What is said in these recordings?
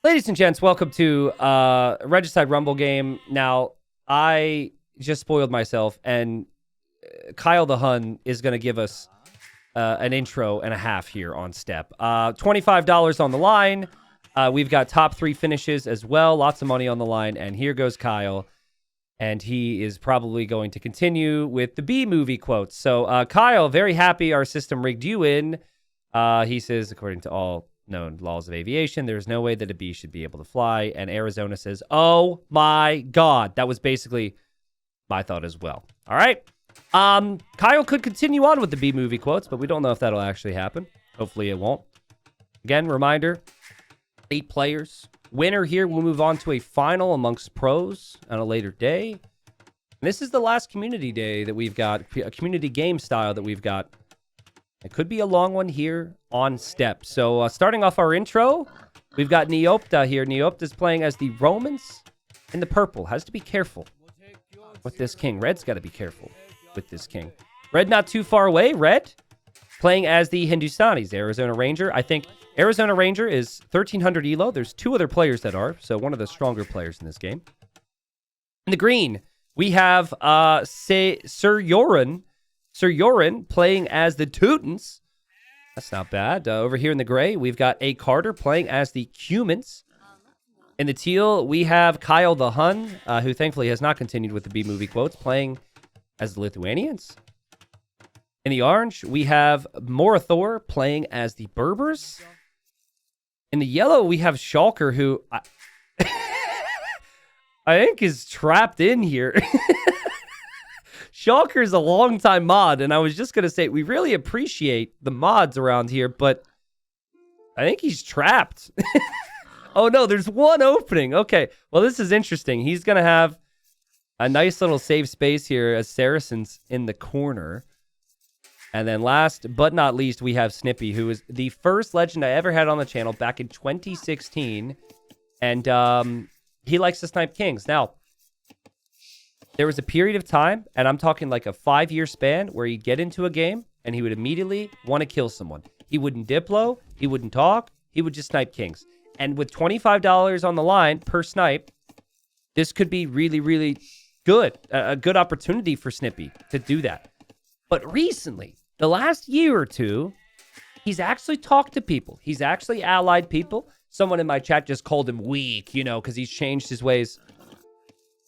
Ladies and gents, welcome to Regicide Rumble game. Now, I just spoiled myself, and Kyle the Hun is going to give us an intro and a half here on Step. $25 on the line. We've got top 3 finishes as well. Lots of money on the line, and here goes Kyle. And he is probably going to continue with the B-movie quotes. So, Kyle, very happy our system rigged you in. He says, according to all known laws of aviation, there's no way that a bee should be able to fly. And Arizona says, oh my God. That was basically my thought as well. All right. Kyle could continue on with the B movie quotes, but we don't know if that'll actually happen. Hopefully it won't. Again, reminder, 8 players. Winner here will move on to a final amongst pros on a later day. And this is the last community day that we've got, a community game style that we've got. It could be a long one here on Step. So starting off our intro, we've got Neopta here. Neopta's playing as the Romans in the purple. Has to be careful with this king. Red's got to be careful with this king. Red not too far away. Red playing as the Hindustanis, Arizona Ranger. I think Arizona Ranger is 1300 elo. There's 2 other players that are, so one of the stronger players in this game. In the green, we have Sir Yorin playing as the Teutons. That's not bad. Over here in the gray, we've got A. Carter playing as the Cumans. In the teal, we have Kyle the Hun, who thankfully has not continued with the B-movie quotes, playing as the Lithuanians. In the orange, we have Morathor playing as the Berbers. In the yellow, we have Shulker, who I think is trapped in here. Shulker's a longtime mod, and I was just going to say, we really appreciate the mods around here, but I think he's trapped. Oh, no, there's one opening. Okay, well, this is interesting. He's going to have a nice little safe space here as Saracen's in the corner. And then last but not least, we have Snippy, who is the first legend I ever had on the channel back in 2016. And he likes to snipe kings. Now, there was a period of time, and I'm talking like a 5-year span, where he'd get into a game, and he would immediately want to kill someone. He wouldn't diplo, he wouldn't talk, he would just snipe kings. And with $25 on the line per snipe, this could be really, really good. A good opportunity for Snippy to do that. But recently, the last year or two, he's actually talked to people. He's actually allied people. Someone in my chat just called him weak, because he's changed his ways.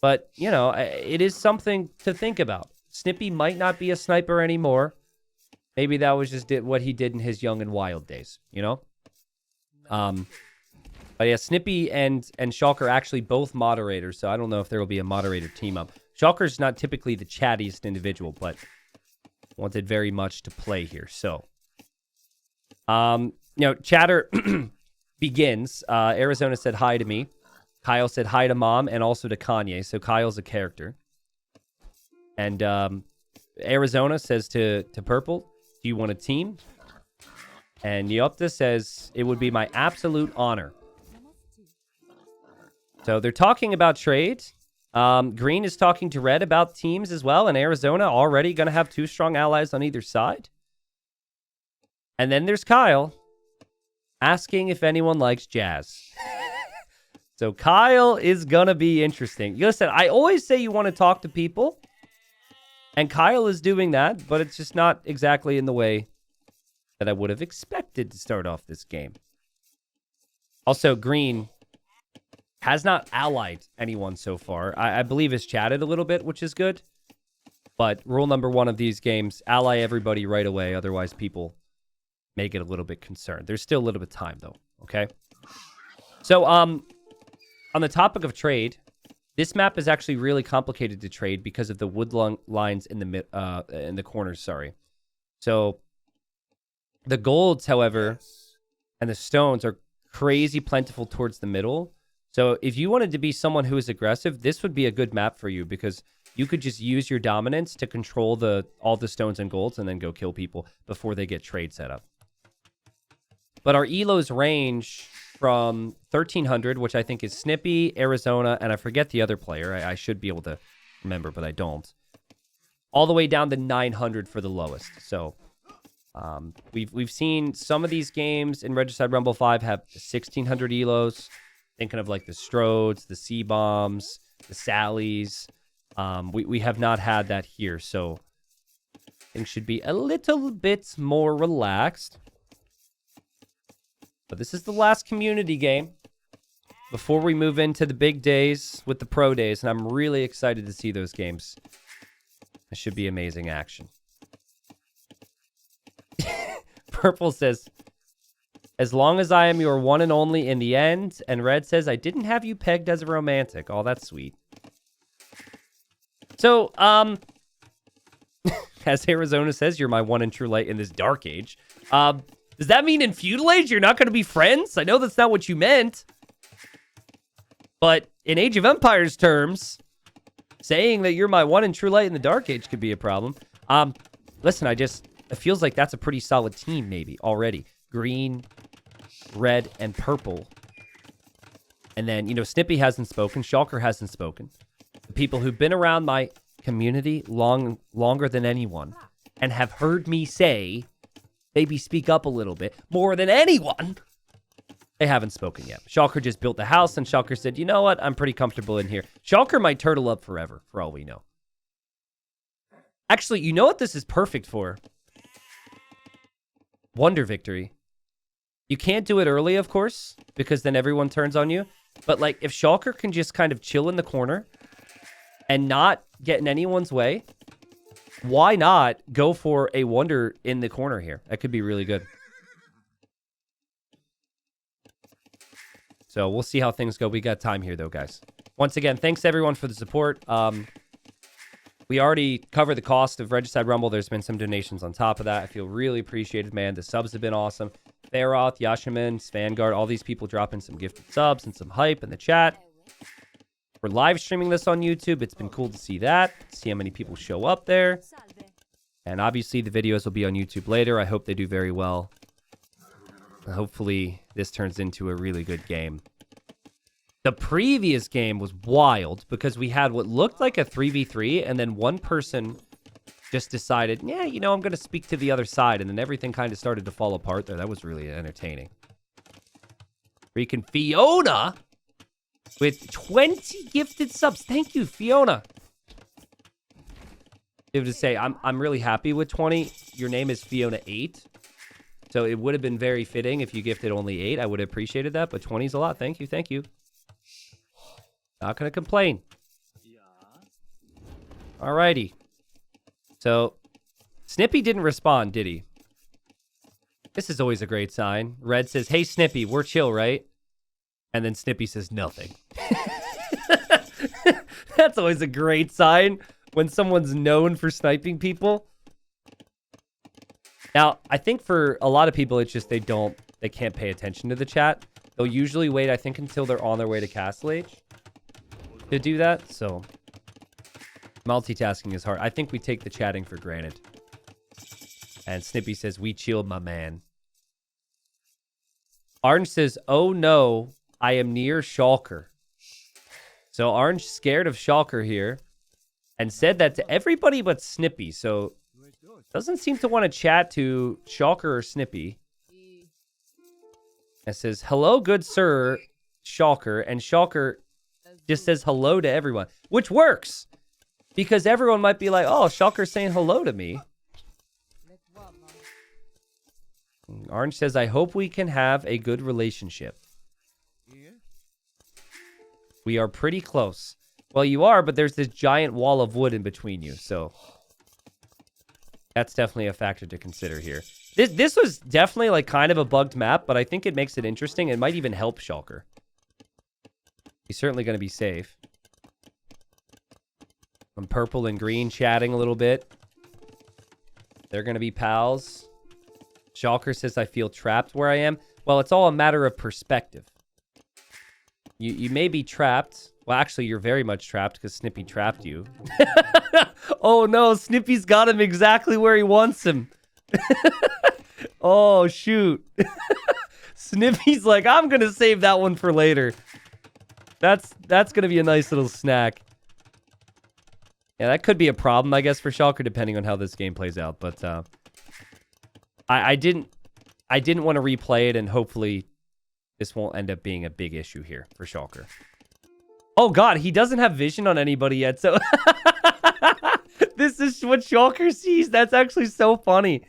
But, it is something to think about. Snippy might not be a sniper anymore. Maybe that was just what he did in his young and wild days, But yeah, Snippy and Shulker are actually both moderators, so I don't know if there will be a moderator team up. Shulker's not typically the chattiest individual, but wanted very much to play here. So, chatter begins. Arizona said hi to me. Kyle said hi to Mom and also to Kanye. So Kyle's a character. And Arizona says to Purple, do you want a team? And Neopta says, it would be my absolute honor. So they're talking about trade. Green is talking to Red about teams as well. And Arizona already going to have 2 strong allies on either side. And then there's Kyle asking if anyone likes jazz. So Kyle is going to be interesting. Listen, I always say you want to talk to people. And Kyle is doing that, but it's just not exactly in the way that I would have expected to start off this game. Also, Green has not allied anyone so far. I believe has chatted a little bit, which is good. But rule number 1 of these games, ally everybody right away. Otherwise, people may get a little bit concerned. There's still a little bit of time, though. Okay? So, on the topic of trade, this map is actually really complicated to trade because of the wood lines in the corners, sorry. So, the golds, however, and the stones are crazy plentiful towards the middle. So, if you wanted to be someone who is aggressive, this would be a good map for you because you could just use your dominance to control all the stones and golds and then go kill people before they get trade set up. But our elos range from 1300, which I think is Snippy, Arizona, and I forget the other player. I should be able to remember, but I don't. All the way down to 900 for the lowest. So we've seen some of these games in Regicide Rumble 5 have 1600 elos. Thinking of like the Strodes, the C-Bombs, the Sallys. We have not had that here, so things should be a little bit more relaxed. But this is the last community game before we move into the big days with the pro days, and I'm really excited to see those games. It should be amazing action. Purple says, as long as I am your one and only in the end. And Red says, I didn't have you pegged as a romantic. Oh, that's sweet. So, as Arizona says, you're my one and true light in this dark age. Does that mean in feudal age you're not going to be friends? I know that's not what you meant. But in Age of Empires terms, saying that you're my one and true light in the dark age could be a problem. Listen, it feels like that's a pretty solid team maybe already. Green, red, and purple. And then, Snippy hasn't spoken. Shulker hasn't spoken. The people who've been around my community longer than anyone and have heard me say, maybe speak up a little bit, more than anyone, they haven't spoken yet. Shulker just built the house, and Shulker said, you know what? I'm pretty comfortable in here. Shulker might turtle up forever, for all we know. Actually, you know what this is perfect for? Wonder Victory. You can't do it early, of course, because then everyone turns on you. But, like, if Shulker can just kind of chill in the corner and not get in anyone's way, why not go for a Wonder in the corner here? That could be really good. So we'll see how things go. We got time here, though, guys. Once again, thanks, everyone, for the support. We already covered the cost of Regicide Rumble. There's been some donations on top of that. I feel really appreciated, man. The subs have been awesome. Theroth, Yashaman, Svangard, all these people dropping some gifted subs and some hype in the chat. We're live streaming this on YouTube. It's been cool to see that. See how many people show up there. And obviously, the videos will be on YouTube later. I hope they do very well. Hopefully, this turns into a really good game. The previous game was wild because we had what looked like a 3v3, and then one person just decided, yeah, I'm going to speak to the other side, and then everything kind of started to fall apart there. That was really entertaining. Freaking Fiona with 20 gifted subs. Thank you, Fiona. I have to say, I'm really happy with 20. Your name is Fiona 8. So it would have been very fitting if you gifted only 8. I would have appreciated that, but 20 is a lot. Thank you, thank you. Not going to complain. Alrighty. So, Snippy didn't respond, did he? This is always a great sign. Red says, hey, Snippy, we're chill, right? And then Snippy says nothing. That's always a great sign when someone's known for sniping people. Now, I think for a lot of people, it's just they can't pay attention to the chat. They'll usually wait, I think, until they're on their way to Castle Age to do that. So, multitasking is hard. I think we take the chatting for granted. And Snippy says, we chilled, my man. Orange says, oh no, I am near Shulker. So, Orange scared of Shulker here and said that to everybody but Snippy. So, doesn't seem to want to chat to Shulker or Snippy. It says, hello, good sir, Shulker. And Shulker just says hello to everyone, which works. Because everyone might be like, oh, Shulker's saying hello to me. Orange says, I hope we can have a good relationship. We are pretty close. Well, you are, but there's this giant wall of wood in between you, so that's definitely a factor to consider here. This was definitely like kind of a bugged map, but I think it makes it interesting. It might even help Shulker. He's certainly going to be safe. I'm purple and green chatting a little bit. They're going to be pals. Shulker says, I feel trapped where I am. Well, it's all a matter of perspective. You may be trapped. Well, actually, you're very much trapped because Snippy trapped you. Oh, no. Snippy's got him exactly where he wants him. Oh, shoot. Snippy's like, I'm going to save that one for later. That's going to be a nice little snack. Yeah, that could be a problem, I guess, for Shulker, depending on how this game plays out. But I didn't want to replay it and hopefully this won't end up being a big issue here for Shulker. Oh, God, he doesn't have vision on anybody yet, so... This is what Shulker sees. That's actually so funny.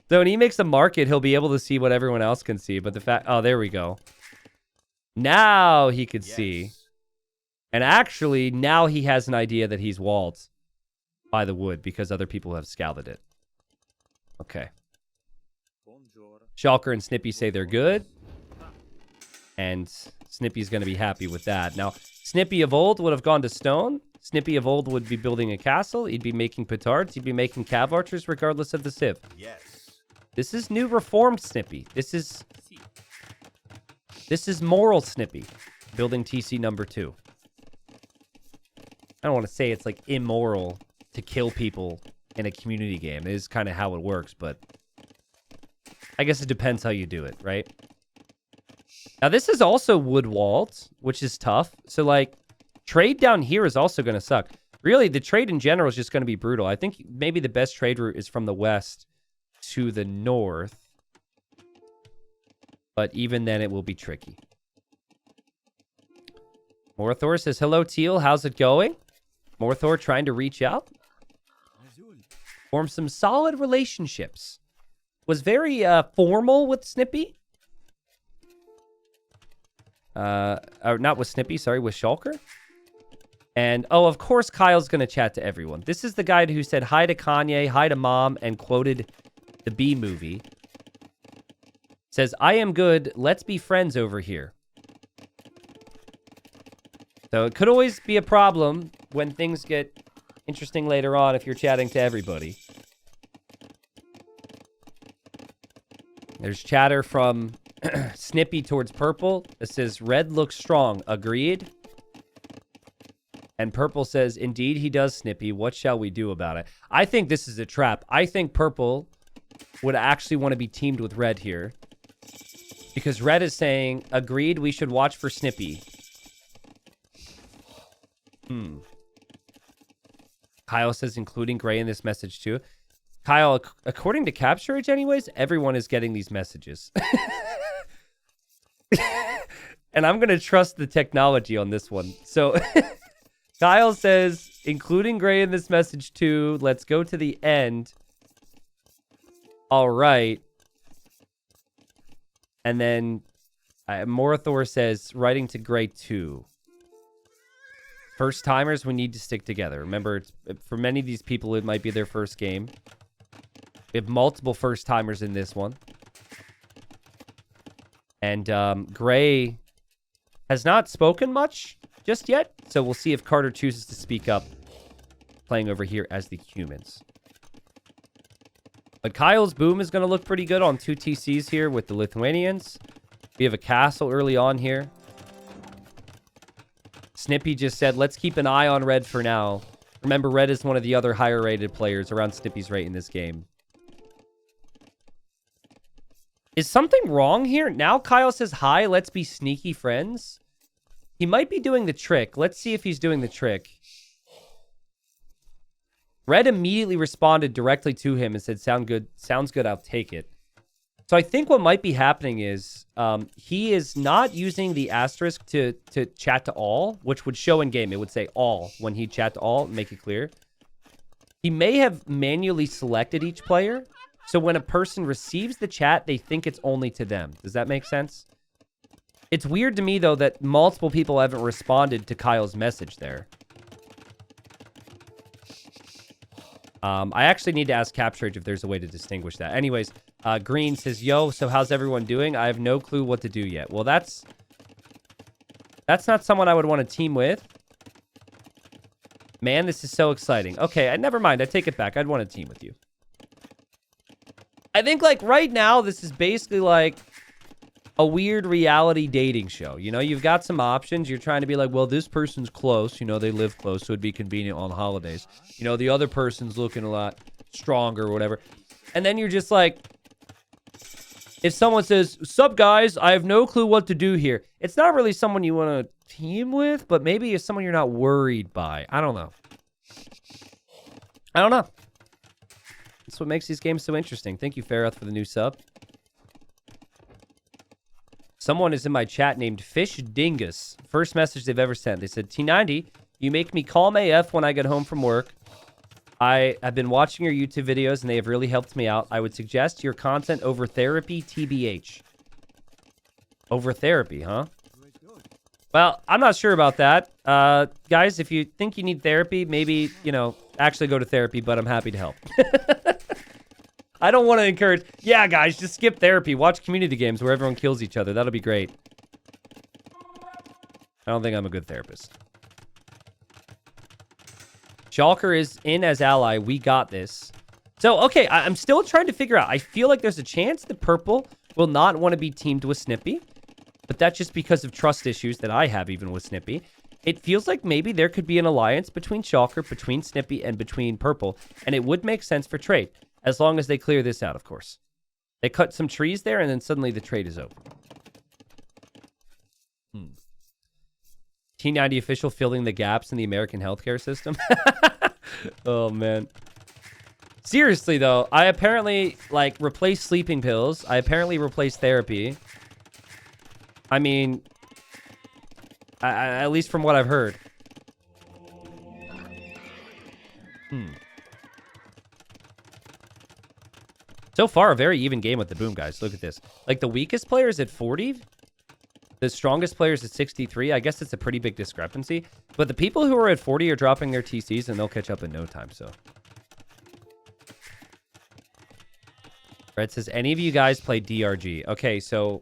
So when he makes a market, he'll be able to see what everyone else can see. But the fact... Oh, there we go. Now he could see. And actually, now he has an idea that he's walled by the wood because other people have scalded it. Okay. Shulker and Snippy say they're good. And Snippy's going to be happy with that. Now, Snippy of old would have gone to stone. Snippy of old would be building a castle. He'd be making petards. He'd be making cav archers regardless of the civ. Yes. This is new reformed Snippy. This is moral Snippy. Building TC number 2. I don't want to say it's like immoral to kill people in a community game. It is kind of how it works, but I guess it depends how you do it, right? Now, this is also wood walled, which is tough. So, like, trade down here is also going to suck. Really, the trade in general is just going to be brutal. I think maybe the best trade route is from the west to the north. But even then, it will be tricky. Morthor says, hello, Teal. How's it going? Morthor trying to reach out. Form some solid relationships. Was very formal with Snippy. Not with Snippy, sorry, with Shulker. And, oh, of course, Kyle's going to chat to everyone. This is the guy who said hi to Kanye, hi to Mom, and quoted the B movie. Says, I am good. Let's be friends over here. So it could always be a problem when things get interesting later on if you're chatting to everybody. There's chatter from Snippy towards Purple. It says, Red looks strong. Agreed? And Purple says, indeed he does, Snippy. What shall we do about it? I think this is a trap. I think Purple would actually want to be teamed with Red here. Because Red is saying, agreed, we should watch for Snippy. Kyle says, including Gray in this message too. Kyle, according to Capture Age anyways, everyone is getting these messages. And I'm going to trust the technology on this one. So Kyle says, including Gray in this message too. Let's go to the end. All right. And then Morthor says, writing to Gray too. First timers, we need to stick together. Remember, for many of these people, it might be their first game. We have multiple first timers in this one. And Gray has not spoken much just yet. So we'll see if Carter chooses to speak up, playing over here as the humans. But Kyle's boom is going to look pretty good on 2 TCs here with the Lithuanians. We have a castle early on here. Snippy just said, let's keep an eye on Red for now. Remember, Red is one of the other higher rated players around Snippy's rate in this game. Is something wrong here? Now Kyle says, hi, let's be sneaky friends. He might be doing the trick. Let's see if he's doing the trick. Red immediately responded directly to him and said, sounds good, I'll take it. So I think what might be happening is he is not using the asterisk to chat to all, which would show in game. It would say all when he chat to all, make it clear. He may have manually selected each player. So when a person receives the chat, they think it's only to them. Does that make sense? It's weird to me, though, that multiple people haven't responded to Kyle's message there. I actually need to ask Capture Age if there's a way to distinguish that. Anyways, Green says, yo, so how's everyone doing? I have no clue what to do yet. Well, that's not someone I would want to team with. Man, this is so exciting. Okay, never mind. I take it back. I'd want to team with you. I think, like, right now, this is basically, like, a weird reality dating show. You know, you've got some options. You're trying to be like, well, this person's close. You know, they live close, so it'd be convenient on holidays. You know, the other person's looking a lot stronger or whatever. And then you're just like, if someone says, sup, guys, I have no clue what to do here. It's not really someone you want to team with, but maybe it's someone you're not worried by. I don't know. That's what makes these games so interesting. Thank you, Farah, for the new sub. Someone is in my chat named Fish Dingus. First message they've ever sent. They said, T90, you make me calm AF when I get home from work. I have been watching your YouTube videos, and they have really helped me out. I would suggest your content over therapy, TBH. Over therapy, huh? Well, I'm not sure about that. Guys, if you think you need therapy, maybe, actually go to therapy, but I'm happy to help. I don't want to encourage... Yeah, guys, just skip therapy. Watch community games where everyone kills each other. That'll be great. I don't think I'm a good therapist. Shulker is in as ally. We got this. So, okay, I'm still trying to figure out. I feel like there's a chance that Purple will not want to be teamed with Snippy. But that's just because of trust issues that I have even with Snippy. It feels like maybe there could be an alliance between Shulker, between Snippy, and between Purple. And it would make sense for trade. As long as they clear this out, of course. They cut some trees there, and then suddenly the trade is over. T90 official filling the gaps in the American healthcare system. Oh, man. Seriously, though, I apparently, replaced sleeping pills. I apparently replaced therapy. I mean, at least from what I've heard. So far, a very even game with the boom, guys. Look at this. The weakest player is at 40. The strongest player is at 63. I guess it's a pretty big discrepancy. But the people who are at 40 are dropping their TCs, and they'll catch up in no time, so. Red says, any of you guys play DRG? Okay, so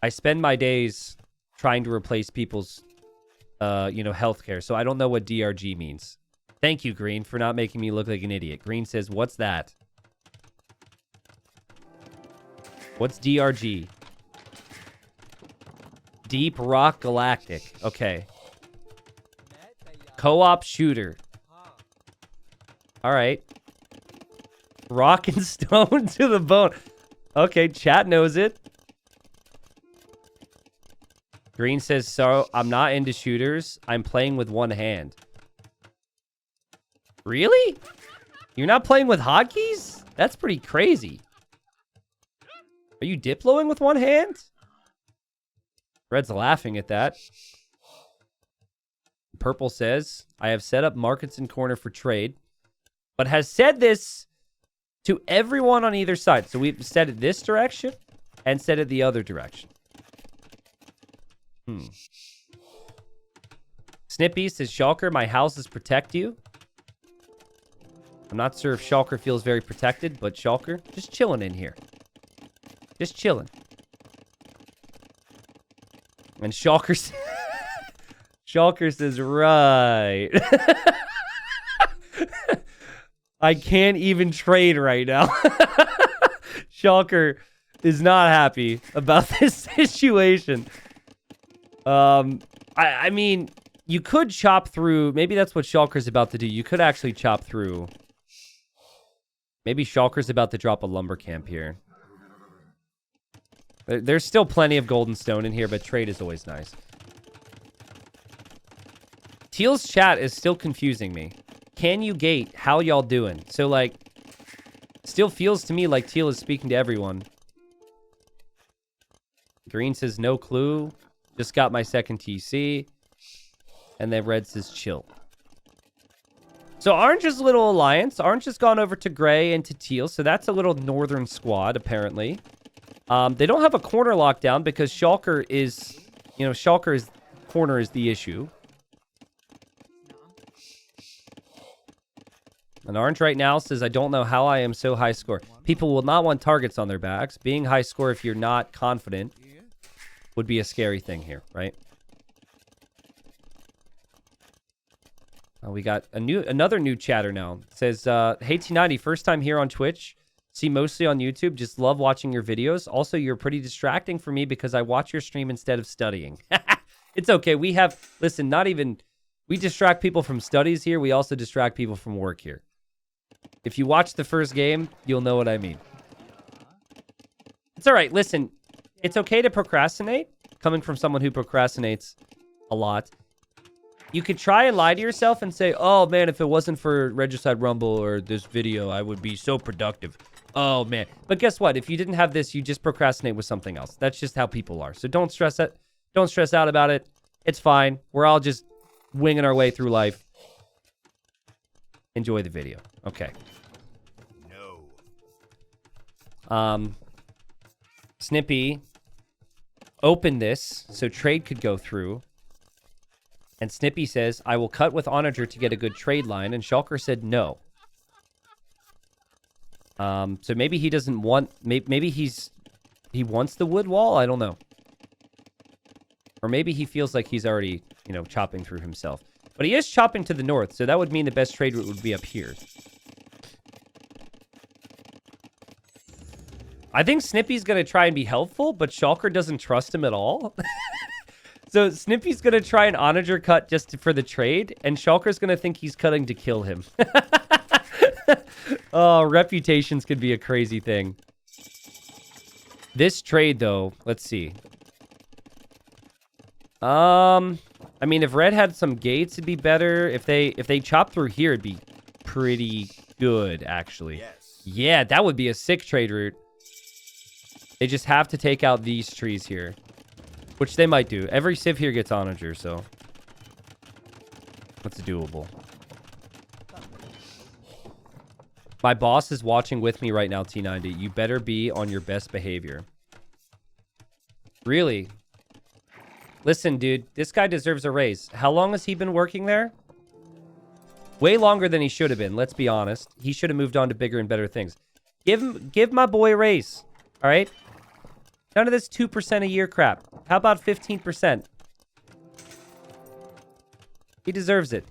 I spend my days trying to replace people's, healthcare, so I don't know what DRG means. Thank you, Green, for not making me look like an idiot. Green says, what's that? What's DRG? Deep Rock Galactic. Okay. Co-op shooter. All right. Rock and stone to the bone. Okay, chat knows it. Green says, so I'm not into shooters. I'm playing with one hand. Really? You're not playing with hotkeys? That's pretty crazy. Are you diploing with one hand? Red's laughing at that. Purple says, I have set up markets in corner for trade, but has said this to everyone on either side. So we've said it this direction and said it the other direction. Snippy says, Shulker, my houses protect you. I'm not sure if Shulker feels very protected, but Shulker, just chilling in here. Just chilling. And Shulker says, right. I can't even trade right now. Shulker is not happy about this situation. I mean, you could chop through. Maybe that's what Shulker's about to do. You could actually chop through. Maybe Shulker's about to drop a lumber camp here. There's still plenty of golden stone in here, but trade is always nice. Teal's chat is still confusing me. Can you gate? How y'all doing? So, still feels to me like Teal is speaking to everyone. Green says, no clue. Just got my second TC. And then Red says, chill. So Orange's little alliance. Orange has gone over to Gray and to Teal. So that's a little northern squad, apparently. They don't have a corner lockdown because Shulker is, Shulker's corner is the issue. And Orange right now says, I don't know how I am so high score. People will not want targets on their backs. Being high score if you're not confident would be a scary thing here, right? We got another new chatter now. It says, hey T90, first time here on Twitch. See mostly on YouTube. Just love watching your videos. Also, you're pretty distracting for me because I watch your stream instead of studying. It's okay. We distract people from studies here. We also distract people from work here. If you watch the first game, you'll know what I mean. It's all right. Listen, it's okay to procrastinate. Coming from someone who procrastinates a lot. You could try and lie to yourself and say, oh, man, if it wasn't for Regicide Rumble or this video, I would be so productive. Oh, man. But guess what? If you didn't have this, you just procrastinate with something else. That's just how people are. So don't stress it. Don't stress out about it. It's fine. We're all just winging our way through life. Enjoy the video. Okay. No. Snippy opened this so trade could go through. And Snippy says, I will cut with Onager to get a good trade line. And Shulker said no. So maybe he doesn't want... Maybe he wants the wood wall? I don't know. Or maybe he feels like he's already, you know, chopping through himself. But he is chopping to the north, so that would mean the best trade route would be up here. I think Snippy's going to try and be helpful, but Shulker doesn't trust him at all. So Snippy's going to try an Onager cut just for the trade, and Shulker's going to think he's cutting to kill him. Oh, reputations could be a crazy thing. This trade, though, let's see. I mean, if Red had some gates, it'd be better. If they chop through here, it'd be pretty good, actually. Yes. Yeah, that would be a sick trade route. They just have to take out these trees here, which they might do. Every civ here gets Onager, so that's doable. My boss is watching with me right now, T90. You better be on your best behavior. Really? Listen, dude, this guy deserves a raise. How long has he been working there? Way longer than he should have been, let's be honest. He should have moved on to bigger and better things. Give my boy a raise, all right? None of this 2% a year crap. How about 15%? He deserves it.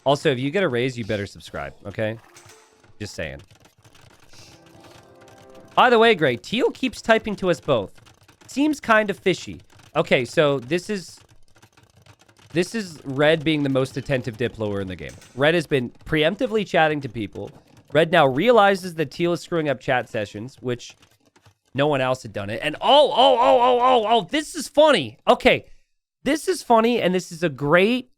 Also, if you get a raise, you better subscribe, okay? Just saying. By the way, Gray, Teal keeps typing to us both. Seems kind of fishy. Okay, so this is Red being the most attentive diploer in the game. Red has been preemptively chatting to people. Red now realizes that Teal is screwing up chat sessions, which no one else had done it. And oh, this is funny. Okay, this is funny, and this is a great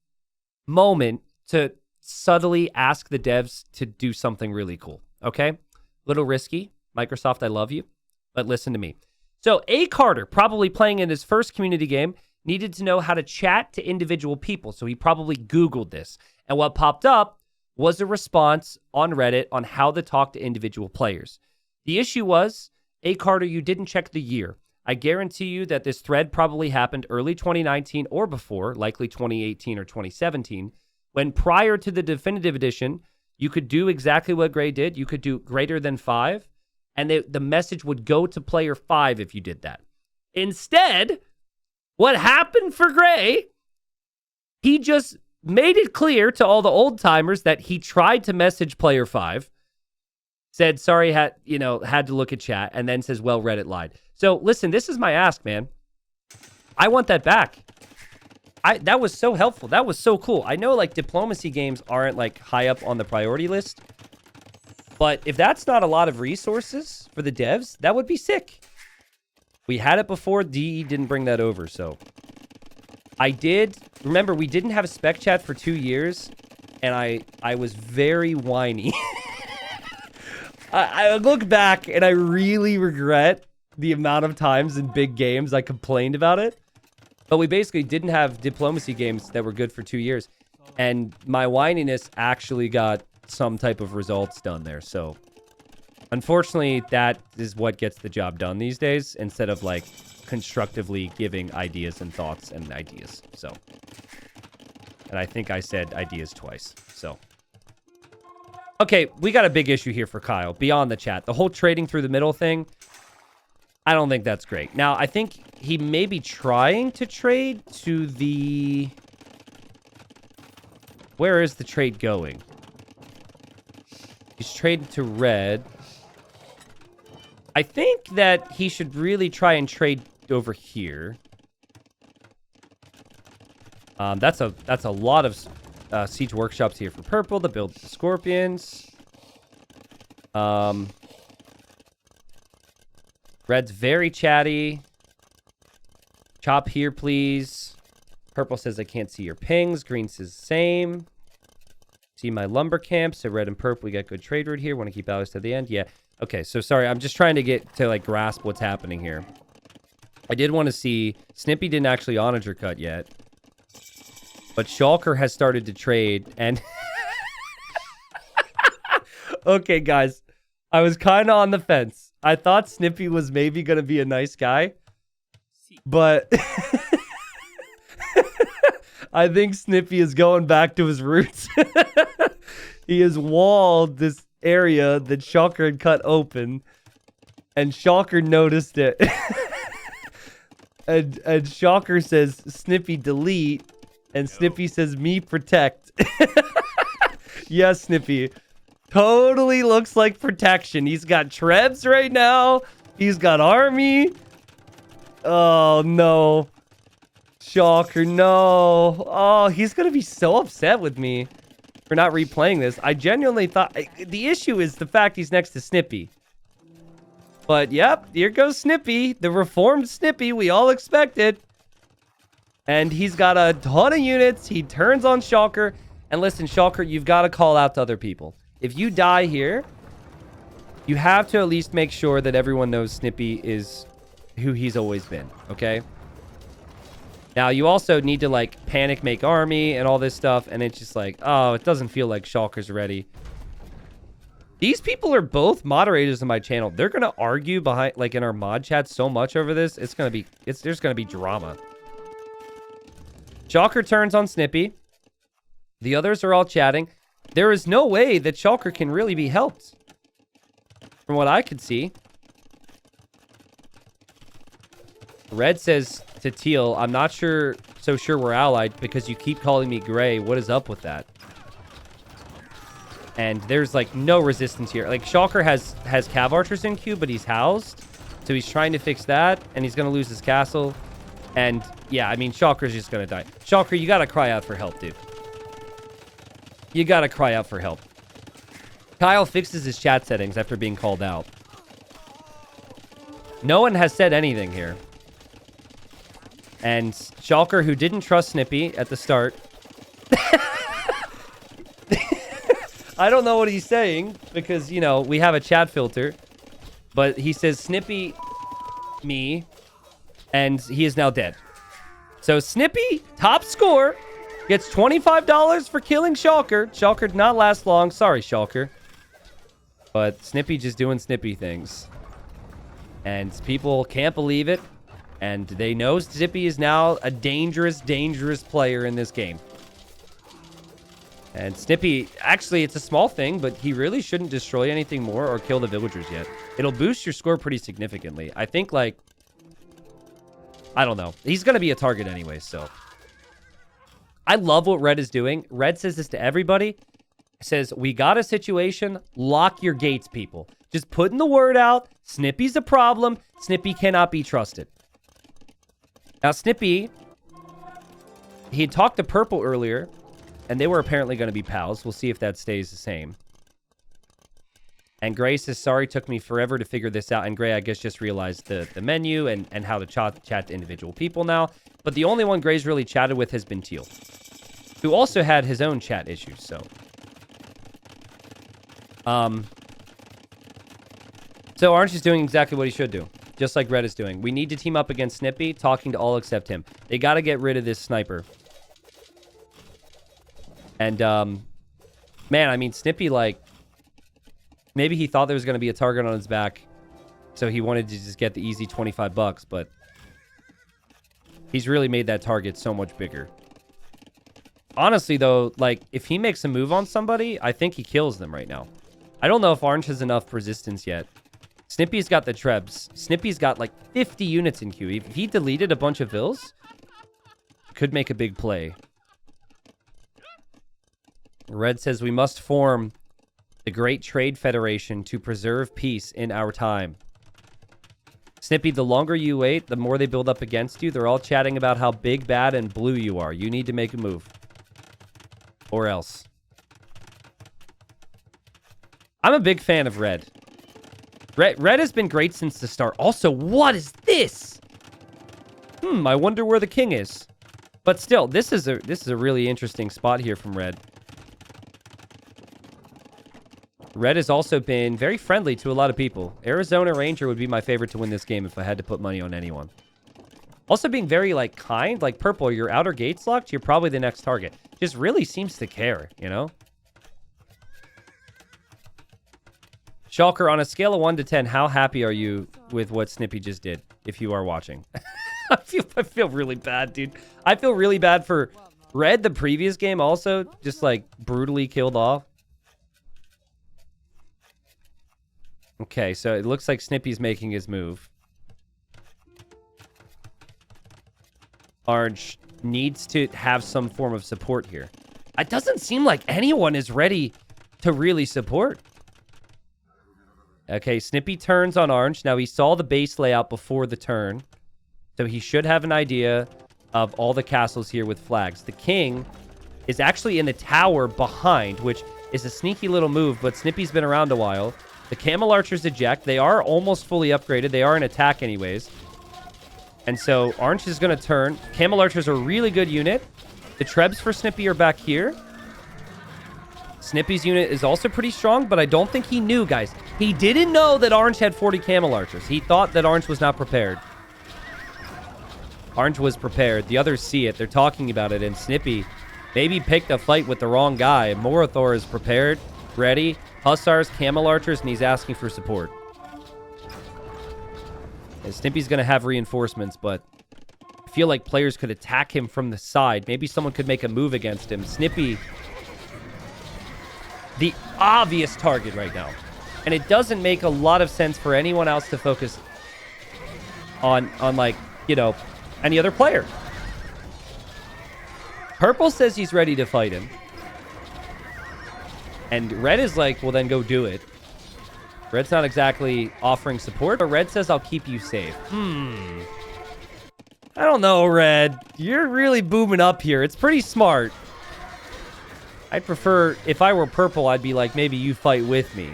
moment to subtly ask the devs to do something really cool. Okay? Little risky. Microsoft, I love you. But listen to me. So A. Carter, probably playing in his first community game, needed to know how to chat to individual people. So he probably Googled this. And what popped up was a response on Reddit on how to talk to individual players. The issue was, A. Carter, you didn't check the year. I guarantee you that this thread probably happened early 2019 or before, likely 2018 or 2017, when prior to the definitive edition, you could do exactly what Gray did. You could do greater than 5. And the message would go to player 5 if you did that. Instead, what happened for Gray, he just made it clear to all the old timers that he tried to message player 5, said, sorry, had to look at chat, and then says, well, Reddit lied. So listen, this is my ask, man. I want that back. That was so helpful. That was so cool. I know like diplomacy games aren't like high up on the priority list, but if that's not a lot of resources for the devs, that would be sick. We had it before. DE didn't bring that over, so. I did. Remember, we didn't have a spec chat for 2 years, and I was very whiny. I look back, and I really regret the amount of times in big games I complained about it. But we basically didn't have diplomacy games that were good for 2 years. And my whininess actually got some type of results done there. So unfortunately, that is what gets the job done these days, instead of like constructively giving ideas and thoughts and ideas. So, and I think I said ideas twice. So, okay, we got a big issue here for Kyle beyond the chat. The whole trading through the middle thing, I don't think that's great. Now, I think he may be trying to trade to the... Where is the trade going? He's trading to red. I think that he should really try and trade over here. That's a lot of siege workshops here for purple to build scorpions. Red's very chatty. Chop here, please. Purple says I can't see your pings. Green says same. See my lumber camp. So red and purple, we got good trade route here. Want to keep allies to the end? Yeah. Okay, so sorry. I'm just trying to get to, like, grasp what's happening here. I did want to see... Snippy didn't actually onager cut yet. But Shulker has started to trade, and... Okay, guys. I was kind of on the fence. I thought Snippy was maybe going to be a nice guy. But... I think Snippy is going back to his roots. He has walled this area that Shulker had cut open. And Shulker noticed it. and Shulker says, Snippy delete. And Snippy says, me protect. Yes, Snippy. Totally looks like protection. He's got Trebs right now. He's got army. Oh, no. Shulker, no. Oh, he's going to be so upset with me for not replaying this. I genuinely thought... The issue is the fact he's next to Snippy. But, yep, here goes Snippy. The reformed Snippy we all expected. And he's got a ton of units. He turns on Shulker. And listen, Shulker, you've got to call out to other people. If you die here, you have to at least make sure that everyone knows Snippy is who he's always been, okay? Now, you also need to, like, panic make army and all this stuff. And it's just like, oh, it doesn't feel like Shulker's ready. These people are both moderators on my channel. They're going to argue behind, like, in our mod chat so much over this. It's going to be, there's going to be drama. Shulker turns on Snippy. The others are all chatting. There is no way that Shulker can really be helped. From what I could see. Red says to Teal, I'm not sure we're allied because you keep calling me gray. What is up with that? And there's, like, no resistance here. Like, Shulker has Cav Archers in queue, but he's housed. So he's trying to fix that, and he's going to lose his castle. And, yeah, I mean, Shulker's just going to die. Shulker, you got to cry out for help, dude. You got to cry out for help. Kyle fixes his chat settings after being called out. No one has said anything here. And Shulker, who didn't trust Snippy at the start... I don't know what he's saying because, you know, we have a chat filter. But he says, Snippy, me, and he is now dead. So Snippy, top score, gets $25 for killing Shulker. Shulker did not last long. Sorry, Shulker. But Snippy just doing Snippy things. And people can't believe it. And they know Snippy is now a dangerous, dangerous player in this game. And Snippy, actually, it's a small thing, but he really shouldn't destroy anything more or kill the villagers yet. It'll boost your score pretty significantly. I think, like... I don't know. He's going to be a target anyway, so... I love what Red is doing. Red says this to everybody. Says, we got a situation. Lock your gates, people. Just putting the word out. Snippy's a problem. Snippy cannot be trusted. Now, Snippy... He had talked to Purple earlier... And they were apparently going to be pals. We'll see if that stays the same. And Gray says, sorry, took me forever to figure this out. And Gray, I guess, just realized the menu and how to chat to individual people now. But the only one Gray's really chatted with has been Teal, who also had his own chat issues, so. So Orange is doing exactly what he should do, just like Red is doing. We need to team up against Snippy, talking to all except him. They got to get rid of this sniper. And, man, I mean, Snippy, like, maybe he thought there was going to be a target on his back, so he wanted to just get the easy $25, but he's really made that target so much bigger. Honestly, though, like, if he makes a move on somebody, I think he kills them right now. I don't know if Orange has enough resistance yet. Snippy's got the Trebs. Snippy's got, like, 50 units in queue. If he deleted a bunch of vills, could make a big play. Red says, we must form the Great Trade Federation to preserve peace in our time. Snippy, the longer you wait, the more they build up against you. They're all chatting about how big, bad, and blue you are. You need to make a move. Or else. I'm a big fan of Red. Red has been great since the start. Also, what is this? I wonder where the king is. But still, this is a really interesting spot here from Red. Red has also been very friendly to a lot of people. Arizona Ranger would be my favorite to win this game if I had to put money on anyone. Also being very, like, kind. Like, Purple, your outer gate's locked. You're probably the next target. Just really seems to care, you know? Shulker, on a scale of 1 to 10, how happy are you with what Snippy just did, if you are watching? I feel really bad, dude. I feel really bad for Red, the previous game, also. Just, like, brutally killed off. Okay, so it looks like Snippy's making his move. Orange needs to have some form of support here. It doesn't seem like anyone is ready to really support. Okay, Snippy turns on Orange. Now, he saw the base layout before the turn. So he should have an idea of all the castles here with flags. The king is actually in the tower behind, which is a sneaky little move, but Snippy's been around a while. The Camel Archers eject. They are almost fully upgraded. They are in attack anyways. And so Orange is going to turn. Camel Archers are a really good unit. The Trebs for Snippy are back here. Snippy's unit is also pretty strong, but I don't think he knew, guys. He didn't know that Orange had 40 Camel Archers. He thought that Orange was not prepared. Orange was prepared. The others see it. They're talking about it, and Snippy maybe picked a fight with the wrong guy. Morathor is prepared, ready. Hussars, Camel Archers, and he's asking for support. And Snippy's going to have reinforcements, but I feel like players could attack him from the side. Maybe someone could make a move against him. Snippy, the obvious target right now. And it doesn't make a lot of sense for anyone else to focus on like, you know, any other player. Purple says he's ready to fight him. And Red is like, well, then go do it. Red's not exactly offering support, but Red says, I'll keep you safe. I don't know, Red. You're really booming up here. It's pretty smart. I'd prefer, if I were Purple, I'd be like, maybe you fight with me.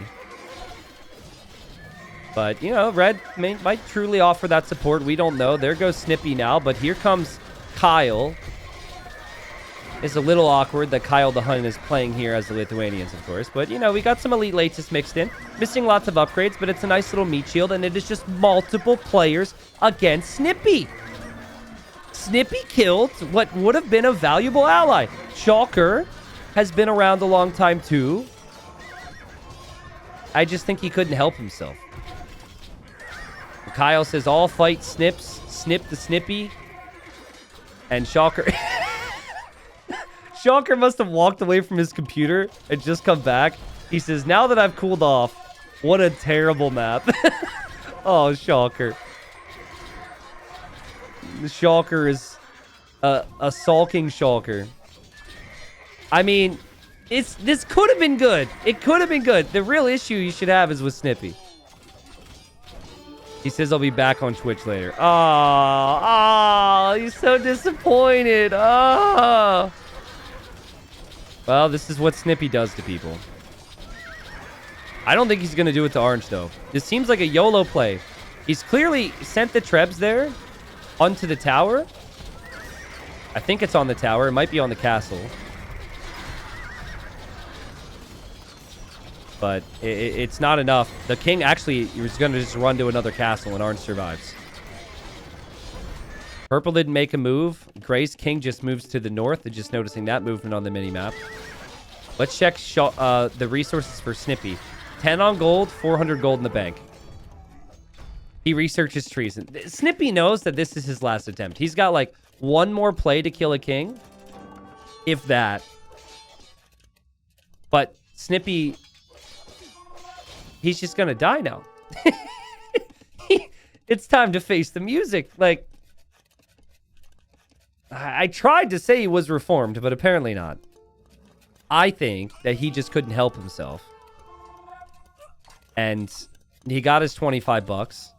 But, you know, Red might truly offer that support. We don't know. There goes Snippy now, but here comes Kyle. It's a little awkward that Kyle the Hun is playing here as the Lithuanians, of course. But, you know, we got some Elite Latus mixed in. Missing lots of upgrades, but it's a nice little meat shield. And it is just multiple players against Snippy. Snippy killed what would have been a valuable ally. Shulker has been around a long time, too. I just think he couldn't help himself. Kyle says, all fight snips. Snip the Snippy. And Shulker... Shulker must have walked away from his computer and just come back. He says, now that I've cooled off, what a terrible map. Oh, Shulker. The Shulker is a sulking Shulker. I mean, this could have been good. It could have been good. The real issue you should have is with Snippy. He says I'll be back on Twitch later. Oh, he's so disappointed. Oh. Well, this is what Snippy does to people. I don't think he's going to do it to Orange, though. This seems like a YOLO play. He's clearly sent the Trebs there onto the tower. I think it's on the tower. It might be on the castle. But it's not enough. The king actually is going to just run to another castle, and Orange survives. Purple didn't make a move. Gray's king just moves to the north. And just noticing that movement on the mini-map. Let's check the resources for Snippy. 10 on gold, 400 gold in the bank. He researches trees. And Snippy knows that this is his last attempt. He's got like one more play to kill a king. If that. But Snippy... he's just going to die now. It's time to face the music. Like... I tried to say he was reformed, but apparently not. I think that he just couldn't help himself. And he got his 25 bucks.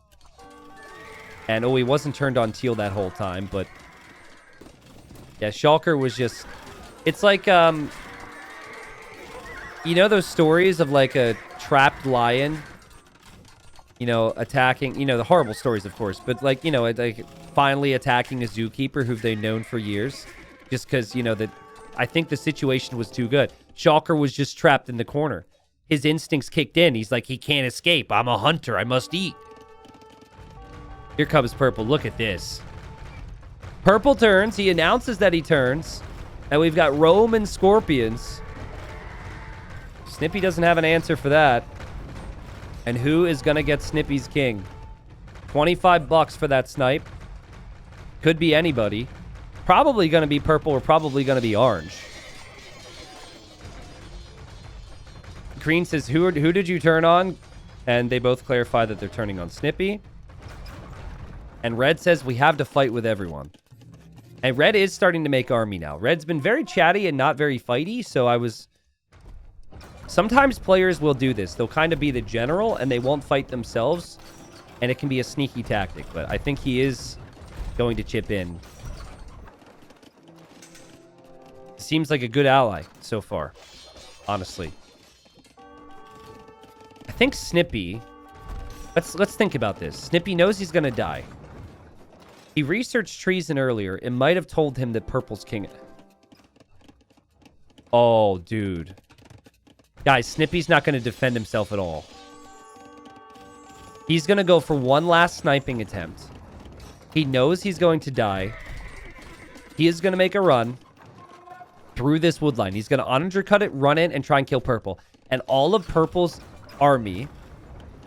And, oh, he wasn't turned on teal that whole time, but... yeah, Shulker was just... it's like, you know those stories of, like, a trapped lion? You know, attacking... you know, the horrible stories, of course. But, like, you know, like... finally attacking a zookeeper who they've known for years. Just because, you know, that I think the situation was too good. Shulker was just trapped in the corner. his instincts kicked in. He's like, he can't escape. I'm a hunter. I must eat. Here comes Purple. Look at this. Purple turns. He announces that he turns. And we've got Roman Scorpions. Snippy doesn't have an answer for that. And who is going to get Snippy's king? 25 bucks for that snipe. Could be anybody. Probably going to be purple or probably going to be orange. Green says, who did you turn on? And they both clarify that they're turning on Snippy. And Red says, we have to fight with everyone. And Red is starting to make army now. Red's been very chatty and not very fighty, so I was... Sometimes players will do this. They'll kind of be the general, and they won't fight themselves. And it can be a sneaky tactic, but I think he is going to chip in. Seems like a good ally so far, honestly. I think Snippy... Let's think about this. Snippy knows he's going to die. He researched treason earlier. It might have told him that Purple's king. Oh, dude. Guys, Snippy's not going to defend himself at all. He's going to go for one last sniping attempt. He knows he's going to die. He is going to make a run through this wood line. He's going to undercut it, run in, and try and kill Purple. And all of Purple's army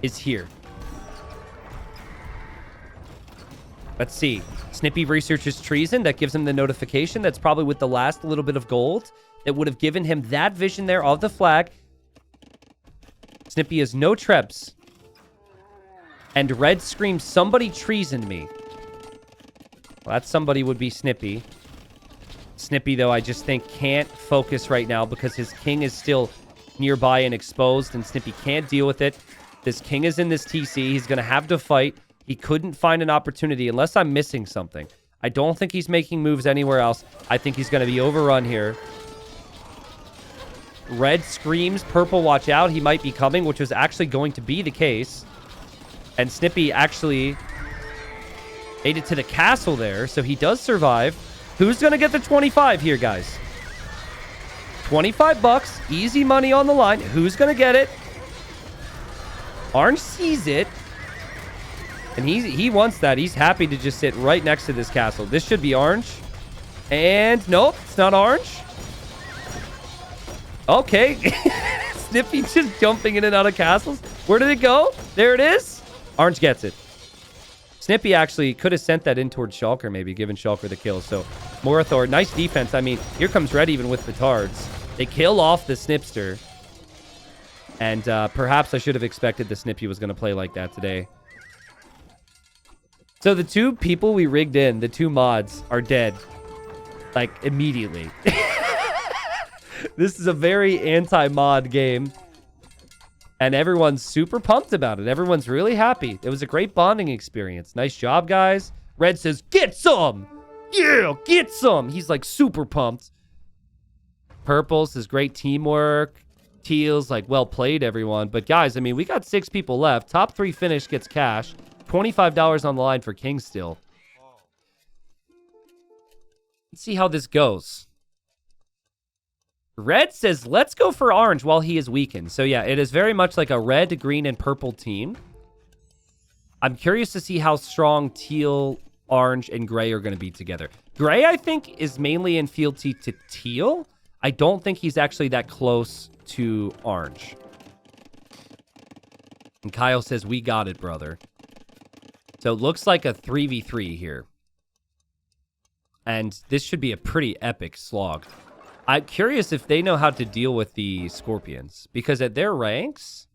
is here. Let's see. Snippy researches treason. That gives him the notification. That's probably with the last little bit of gold that would have given him that vision there of the flag. Snippy has no trebs. And Red screams, somebody treasoned me. Well, that somebody would be Snippy. Snippy, though, I just think can't focus right now because his king is still nearby and exposed, and Snippy can't deal with it. This king is in this TC. He's going to have to fight. He couldn't find an opportunity unless I'm missing something. I don't think he's making moves anywhere else. I think he's going to be overrun here. Red screams, Purple, watch out. He might be coming, which was actually going to be the case. And Snippy actually made it to the castle there, so he does survive. Who's going to get the 25 here, guys? 25 bucks, easy money on the line. Who's going to get it? Orange sees it. And he wants that. He's happy to just sit right next to this castle. This should be orange. And nope, it's not orange. Okay. Snippy just jumping in and out of castles. Where did it go? There it is. Orange gets it. Snippy actually could have sent that in towards Shulker, maybe, given Shulker the kill. So, more authority. Nice defense. I mean, here comes Red even with petards. They kill off the Snipster. And perhaps I should have expected the Snippy was going to play like that today. So the two people we rigged in, the two mods, are dead. Like, immediately. This is a very anti-mod game. And everyone's super pumped about it. Everyone's really happy. It was a great bonding experience. Nice job, guys. Red says, get some! Yeah, get some! He's like super pumped. Purple says, great teamwork. Teal's like, well played, everyone. But guys, I mean, we got 6 people left. Top 3 finish gets cash. $25 on the line for King still. Let's see how this goes. Red says, let's go for orange while he is weakened. So yeah, it is very much like a red, green, and purple team. I'm curious to see how strong teal, orange, and gray are going to be together. Gray, I think, is mainly in fealty to teal. I don't think he's actually that close to orange. And Kyle says, we got it, brother. So it looks like a 3v3 here. And this should be a pretty epic slog. I'm curious if they know how to deal with the Scorpions. Because at their ranks,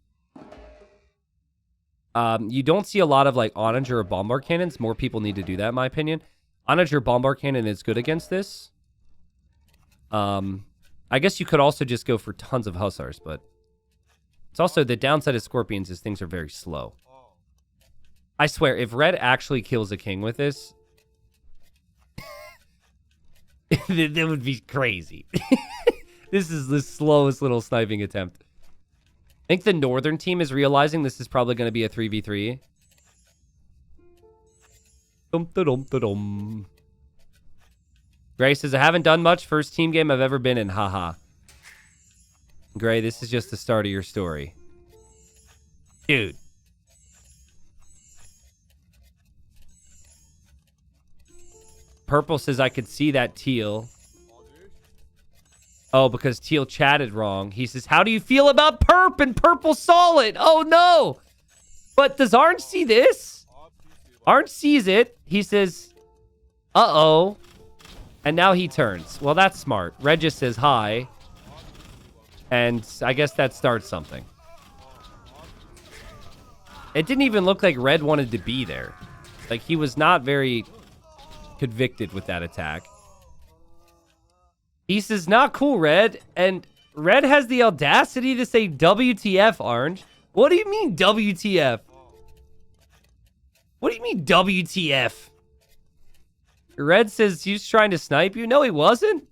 you don't see a lot of like Onager or Bombard Cannons. More people need to do that, in my opinion. Onager Bombard Cannon is good against this. I guess you could also just go for tons of Hussars, but it's also the downside of Scorpions is things are very slow. I swear, if Red actually kills a king with this, that would be crazy. This is the slowest little sniping attempt. I think the northern team is realizing this is probably going to be a 3v3. Dum-da-dum-da-dum. Gray says, I haven't done much. First team game I've ever been in. Haha. Gray, this is just the start of your story. Dude. Purple says I could see that Teal. Oh, because Teal chatted wrong. He says, how do you feel about Perp? And Purple saw it. Oh, no. But does Orange see this? Orange sees it. He says, uh-oh. And now he turns. Well, that's smart. Red just says hi. And I guess that starts something. It didn't even look like Red wanted to be there. Like, he was not very convicted with that attack. He says, not cool, Red. And Red has the audacity to say WTF, Orange. What do you mean, WTF? What do you mean, WTF? Red says he's trying to snipe you. No, he wasn't.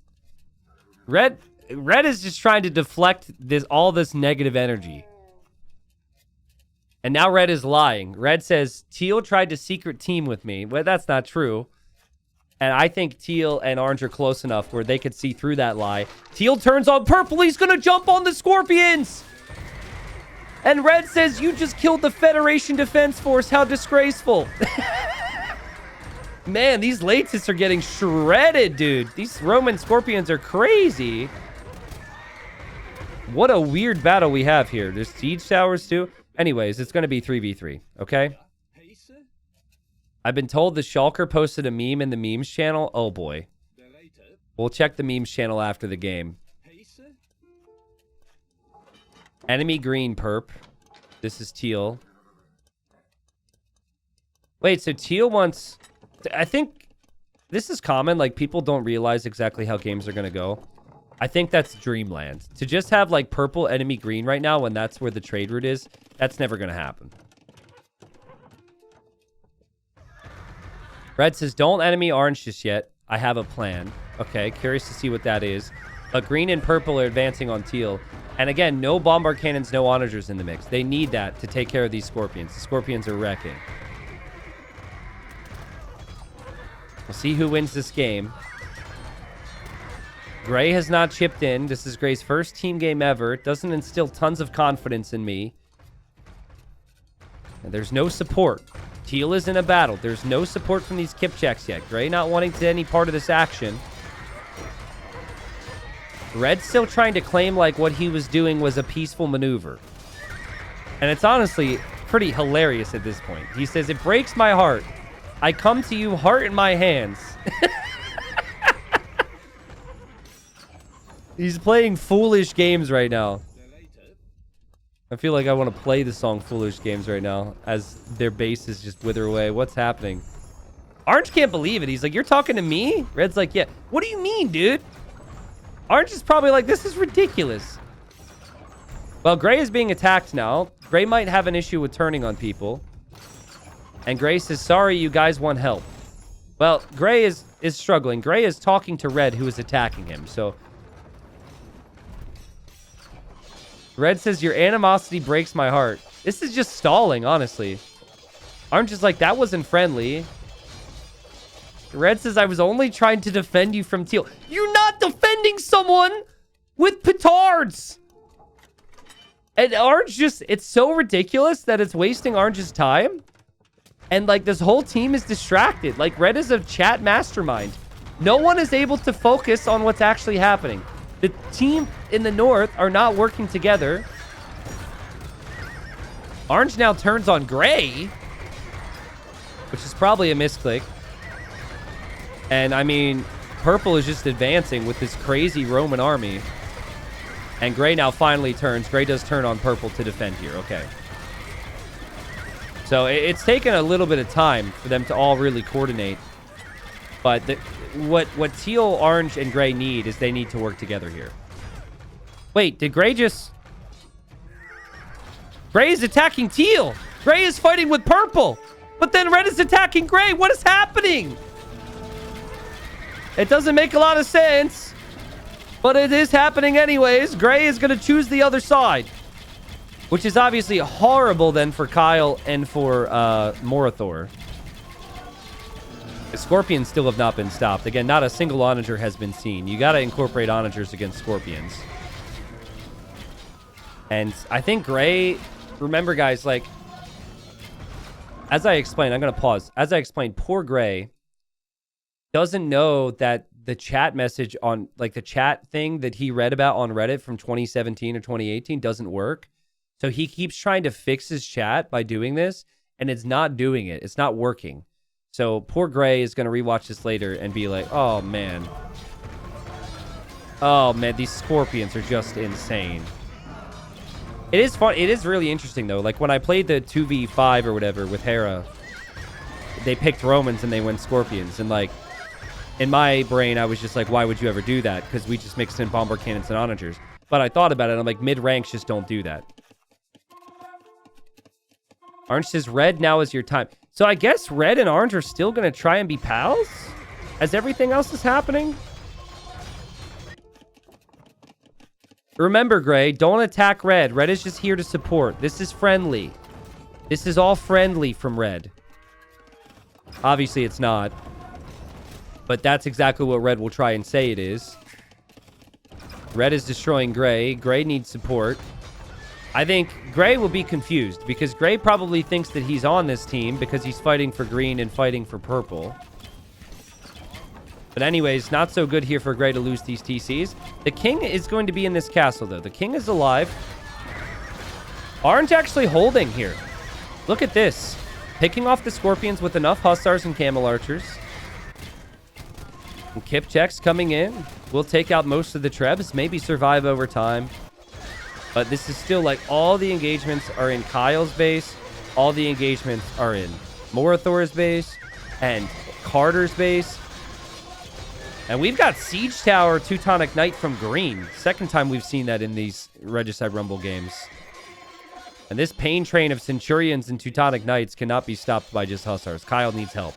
Red is just trying to deflect all this negative energy. And now Red is lying. Red says, Teal tried to secret team with me. Well, that's not true. And I think Teal and Orange are close enough where they could see through that lie. Teal turns on Purple. He's going to jump on the Scorpions. And Red says, you just killed the Federation Defense Force. How disgraceful. Man, these Latis are getting shredded, dude. These Roman Scorpions are crazy. What a weird battle we have here. There's siege towers, too. Anyways, it's going to be 3v3, okay? I've been told the Shulker posted a meme in the memes channel. Oh, boy. We'll check the memes channel after the game. Enemy green, Perp. This is Teal. Wait, so Teal wants... I think this is common. Like, people don't realize exactly how games are going to go. I think that's dreamland. To just have, like, purple, enemy green right now when that's where the trade route is, that's never going to happen. Red says, don't enemy orange just yet. I have a plan. Okay, curious to see what that is. But green and purple are advancing on Teal. And again, no bombard cannons, no onagers in the mix. They need that to take care of these Scorpions. The Scorpions are wrecking. We'll see who wins this game. Gray has not chipped in. This is Gray's first team game ever. It doesn't instill tons of confidence in me. And there's no support. Teal is in a battle. There's no support from these Kipchaks yet. Gray not wanting to any part of this action. Red's still trying to claim like what he was doing was a peaceful maneuver. And it's honestly pretty hilarious at this point. He says, it breaks my heart. I come to you, heart in my hands. He's playing foolish games right now. I feel like I want to play the song Foolish Games right now as their bases just wither away. What's happening? Orange can't believe it. He's like, you're talking to me? Red's like, yeah. What do you mean, dude? Orange is probably like, this is ridiculous. Well, Gray is being attacked now. Gray might have an issue with turning on people. And Gray says, sorry, you guys want help. Well, Gray is struggling. Gray is talking to Red, who is attacking him. So Red says, your animosity breaks my heart. This is just stalling, honestly. Orange is like, that wasn't friendly. Red says, I was only trying to defend you from Teal. You're not defending someone with petards. And Orange just, it's so ridiculous that it's wasting Orange's time. And, like, this whole team is distracted. Like, Red is a chat mastermind. No one is able to focus on what's actually happening. The team in the north are not working together. Orange now turns on Gray, which is probably a misclick. And, I mean, Purple is just advancing with this crazy Roman army. And Gray now finally turns. Gray does turn on Purple to defend here. Okay. So it's taken a little bit of time for them to all really coordinate. But what Teal, Orange, and Gray need is they need to work together here. Wait, did Gray just... Gray is attacking Teal. Gray is fighting with Purple. But then Red is attacking Gray. What is happening? It doesn't make a lot of sense. But it is happening anyways. Gray is going to choose the other side. Which is obviously horrible then for Kyle and for Morathor. The Scorpions still have not been stopped. Again, not a single onager has been seen. You got to incorporate onagers against Scorpions. And I think gray, remember guys, like, as I explained, I'm going to pause. As I explained, poor gray doesn't know that the chat message on, like the chat thing that he read about on Reddit from 2017 or 2018 doesn't work. So he keeps trying to fix his chat by doing this, and it's not doing it. It's not working. So poor Gray is going to rewatch this later and be like, oh, man. Oh, man, these scorpions are just insane. It is fun. It is really interesting, though. Like, when I played the 2v5 or whatever with Hera, they picked Romans and they went scorpions. And, like, in my brain, I was just like, why would you ever do that? Because we just mixed in bomber cannons and onagers. But I thought about it, and I'm like, mid-ranks just don't do that. Orange says, red, now is your time. So I guess red and orange are still going to try and be pals? As everything else is happening? Remember, Gray, don't attack red. Red is just here to support. This is friendly. This is all friendly from red. Obviously, it's not. But that's exactly what red will try and say it is. Red is destroying gray. Gray needs support. I think gray will be confused because gray probably thinks that he's on this team because he's fighting for green and fighting for purple. But anyways, not so good here for gray to lose these TCs. The king is going to be in this castle, though. The king is alive. Orange actually holding here. Look at this. Picking off the scorpions with enough hussars and camel archers. And Kip checks coming in. We'll take out most of the trebs. Maybe survive over time. But this is still like all the engagements are in Kyle's base. All the engagements are in Morathor's base and Carter's base. And we've got Siege Tower, Teutonic Knight from green. Second time we've seen that in these Regicide Rumble games. And this pain train of Centurions and Teutonic Knights cannot be stopped by just Hussars. Kyle needs help.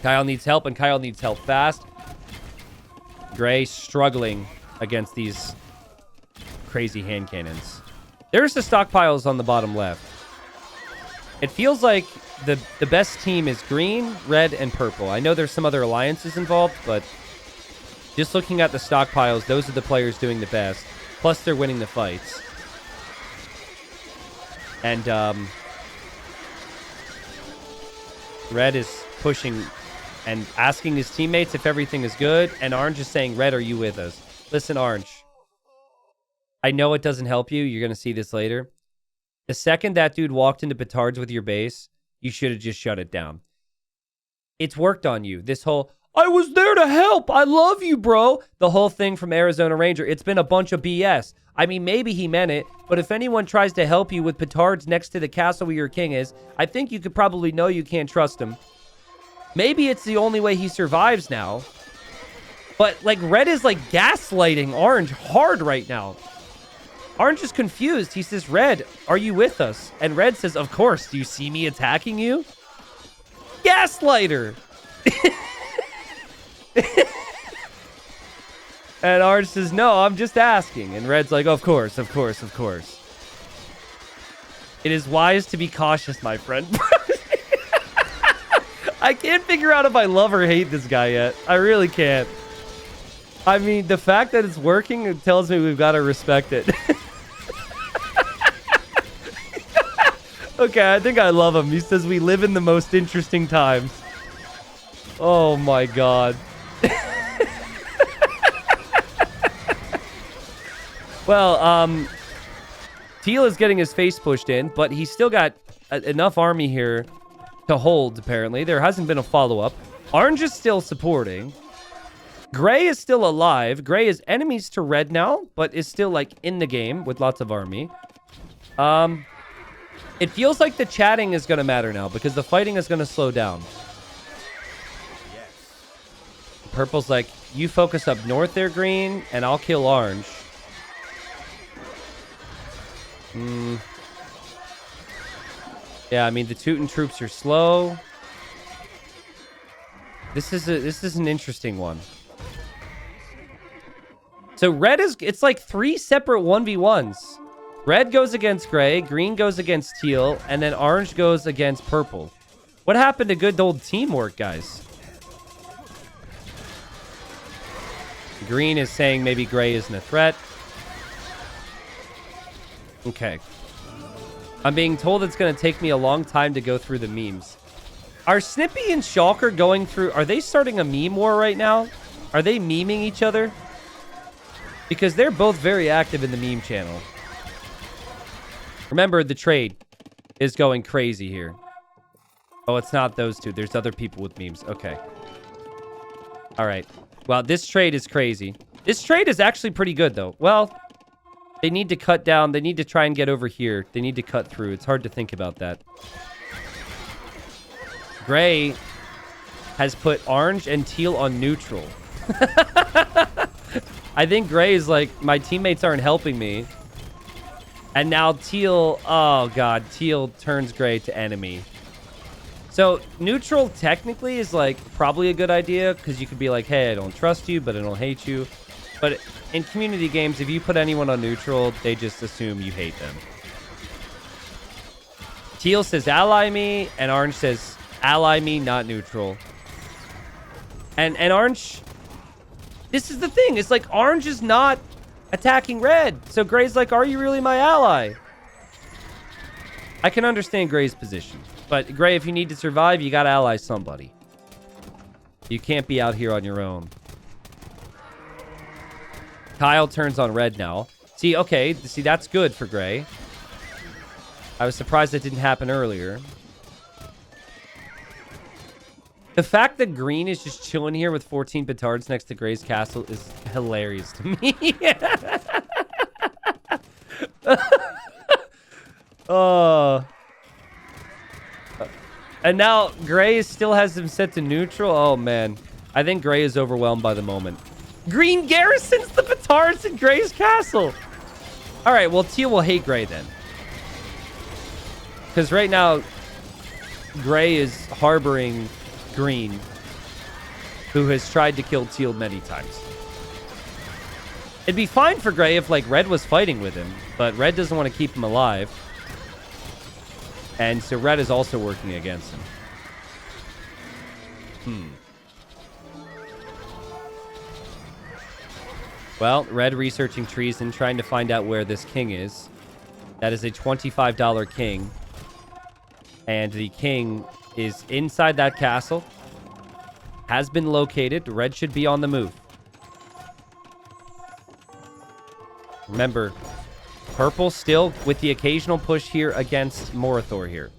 Kyle needs help, and Kyle needs help fast. Gray struggling against these crazy hand cannons. There's the stockpiles on the bottom left. It feels like the best team is green, red, and purple. I know there's some other alliances involved, but just looking at the stockpiles, those are the players doing the best. Plus, they're winning the fights. And red is pushing and asking his teammates if everything is good, and Orange is saying, red, are you with us? Listen, Orange. I know it doesn't help you. You're going to see this later. The second that dude walked into petards with your base, you should have just shut it down. It's worked on you. This whole, I was there to help. I love you, bro. The whole thing from Arizona Ranger. It's been a bunch of BS. I mean, maybe he meant it, but if anyone tries to help you with petards next to the castle where your king is, I think you could probably know you can't trust him. Maybe it's the only way he survives now. But, like, red is, like, gaslighting orange hard right now. Orange is confused. He says, red, are you with us? And red says, of course. Do you see me attacking you? Gaslighter! And orange says, no, I'm just asking. And red's like, of course, of course, of course. It is wise to be cautious, my friend. I can't figure out if I love or hate this guy yet. I really can't. I mean, the fact that it's working, it tells me we've got to respect it. Okay, I think I love him. He says we live in the most interesting times. Oh my god. Well, Teal is getting his face pushed in, but he's still got enough army here to hold, apparently. There hasn't been a follow-up. Orange is still supporting. Gray is still alive. Gray is enemies to red now, but is still, like, in the game with lots of army. It feels like the chatting is going to matter now because the fighting is going to slow down. Purple's like, you focus up north there, green, and I'll kill orange. Yeah, I mean, the Teuton troops are slow. This is an interesting one. So red is, it's like 3 separate 1v1s. Red goes against gray, green goes against teal, and then orange goes against purple. What happened to good old teamwork, guys? Green is saying maybe gray isn't a threat. Okay. I'm being told it's going to take me a long time to go through the memes. Are Snippy and Shulker going through... Are they starting a meme war right now? Are they memeing each other? Because they're both very active in the meme channel. Remember, the trade is going crazy here. Oh, it's not those two. There's other people with memes. Okay. All right. Well, this trade is crazy. This trade is actually pretty good, though. Well, they need to cut down. They need to try and get over here. They need to cut through. It's hard to think about that. Gray has put orange and teal on neutral. I think Gray is like, my teammates aren't helping me. And now teal, oh god, teal turns Gray to enemy. So neutral technically is like probably a good idea because you could be like, hey, I don't trust you, but I don't hate you. But in community games, if you put anyone on neutral, they just assume you hate them. Teal says ally me, and orange says ally me, not neutral. And orange, this is the thing. It's like orange is not attacking red. So Gray's like, are you really my ally? I can understand Gray's position. But Gray, if you need to survive, you gotta ally somebody. You can't be out here on your own. Kyle turns on red now. See, okay. See, that's good for Gray. I was surprised that didn't happen earlier. The fact that green is just chilling here with 14 petards next to Gray's castle is hilarious to me. Oh. And now Gray still has him set to neutral. Oh, man. I think Gray is overwhelmed by the moment. Green garrisons the petards in Gray's castle. All right, well, teal will hate Gray then. Because right now, Gray is harboring green, who has tried to kill teal many times. It'd be fine for Gray if, like, red was fighting with him, but red doesn't want to keep him alive. And so red is also working against him. Well, red researching treason, trying to find out where this king is. That is a $25 king. And the king is inside that castle. Has been located. Red should be on the move. Remember, purple still with the occasional push here against Morathor here.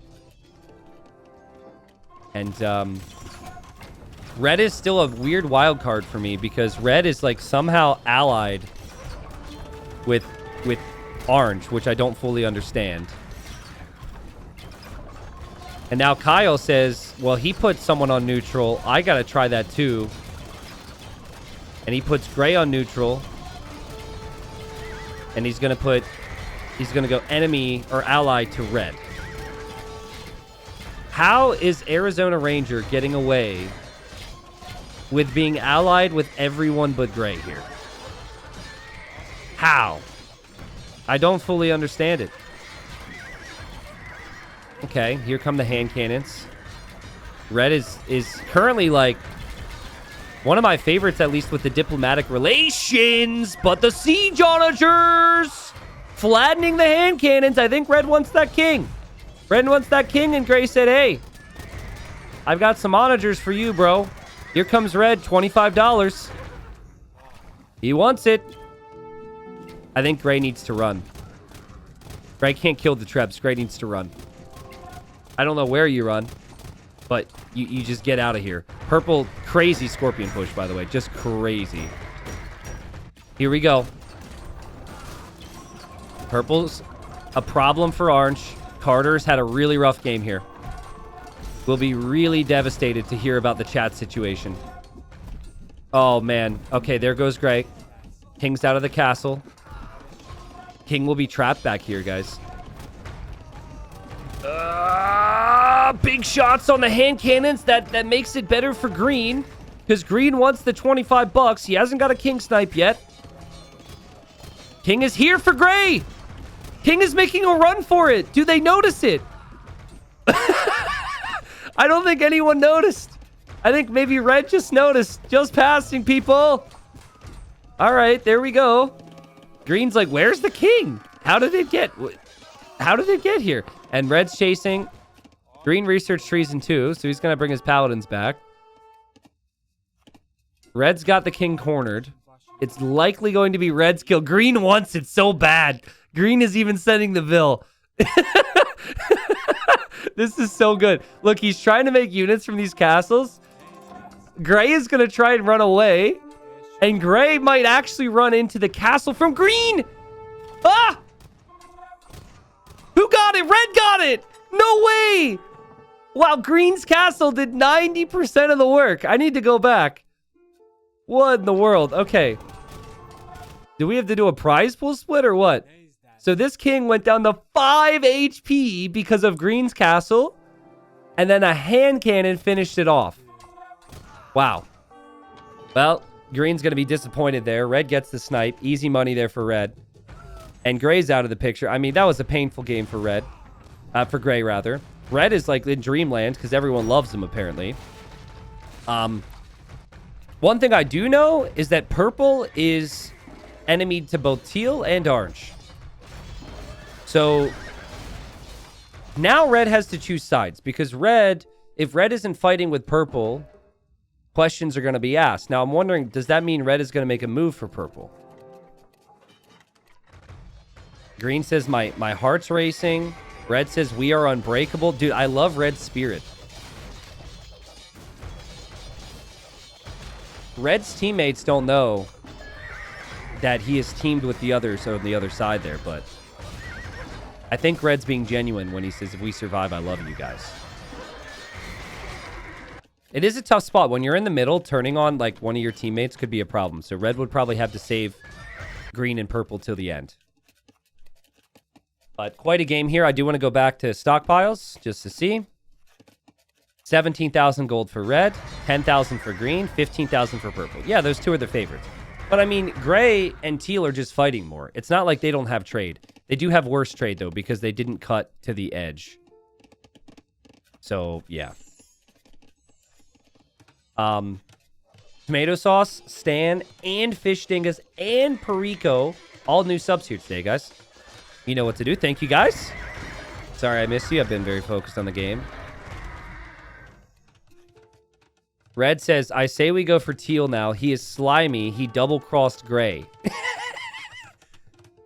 And red is still a weird wild card for me because red is like somehow allied with orange, which I don't fully understand. And now Kyle says, well, he put someone on neutral. I got to try that too. And he puts Gray on neutral. And he's going to go enemy or ally to red. How is Arizona Ranger getting away with being allied with everyone but Gray here? How? I don't fully understand it. Okay, here come the hand cannons. Red is currently like one of my favorites, at least with the diplomatic relations, but the siege onagers flattening the hand cannons. I think red wants that king. Red wants that king, and Gray said, hey, I've got some onagers for you, bro. Here comes red, $25. He wants it. I think Gray needs to run. Gray can't kill the Trebs. Gray needs to run. I don't know where you run, but you just get out of here. Purple, crazy scorpion push, by the way. Just crazy. Here we go. Purple's a problem for orange. Carter's had a really rough game here. We'll be really devastated to hear about the chat situation. Oh, man. Okay, there goes Gray. King's out of the castle. King will be trapped back here, guys. Big shots on the hand cannons. That makes it better for green. Because green wants the $25. He hasn't got a king snipe yet. King is here for Gray. King is making a run for it. Do they notice it? I don't think anyone noticed. I think maybe red just noticed. Just passing, people. All right, there we go. Green's like, where's the king? How did it get here? And red's chasing. Green research treason too, so he's going to bring his paladins back. Red's got the king cornered. It's likely going to be red's kill. Green wants it so bad. Green is even sending the bill. This is so good. Look, he's trying to make units from these castles. Gray is going to try and run away. And Gray might actually run into the castle from Green. Ah! Who got it? Red got it! No way! Wow, Green's castle did 90% of the work. I need to go back. What in the world? Okay. Do we have to do a prize pool split or what? So this king went down to 5 HP because of Green's castle. And then a hand cannon finished it off. Wow. Well, Green's going to be disappointed there. Red gets the snipe. Easy money there for Red. And Gray's out of the picture. I mean, that was a painful game for Red. For Gray, rather. Red is like in dreamland because everyone loves him, apparently. One thing I do know is that purple is enemy to both teal and orange. So now red has to choose sides because if red isn't fighting with purple, questions are going to be asked. Now I'm wondering, does that mean red is going to make a move for purple? Green says my heart's racing. Red says we are unbreakable. Dude, I love Red's spirit. Red's teammates don't know that he is teamed with the others on the other side there, but I think Red's being genuine when he says, if we survive, I love you guys. It is a tough spot. When you're in the middle, turning on like one of your teammates could be a problem. So Red would probably have to save green and purple till the end. But quite a game here. I do want to go back to stockpiles just to see. 17,000 gold for red, 10,000 for green, 15,000 for purple. Yeah, those two are the favorites. But I mean, gray and teal are just fighting more. It's not like they don't have trade. They do have worse trade, though, because they didn't cut to the edge. So, yeah. Tomato sauce, Stan, and Fish Dingus, and Perico. All new subs here today, guys. You know what to do. Thank you, guys. Sorry I missed you. I've been very focused on the game. Red says, I say we go for teal now. He is slimy. He double-crossed gray.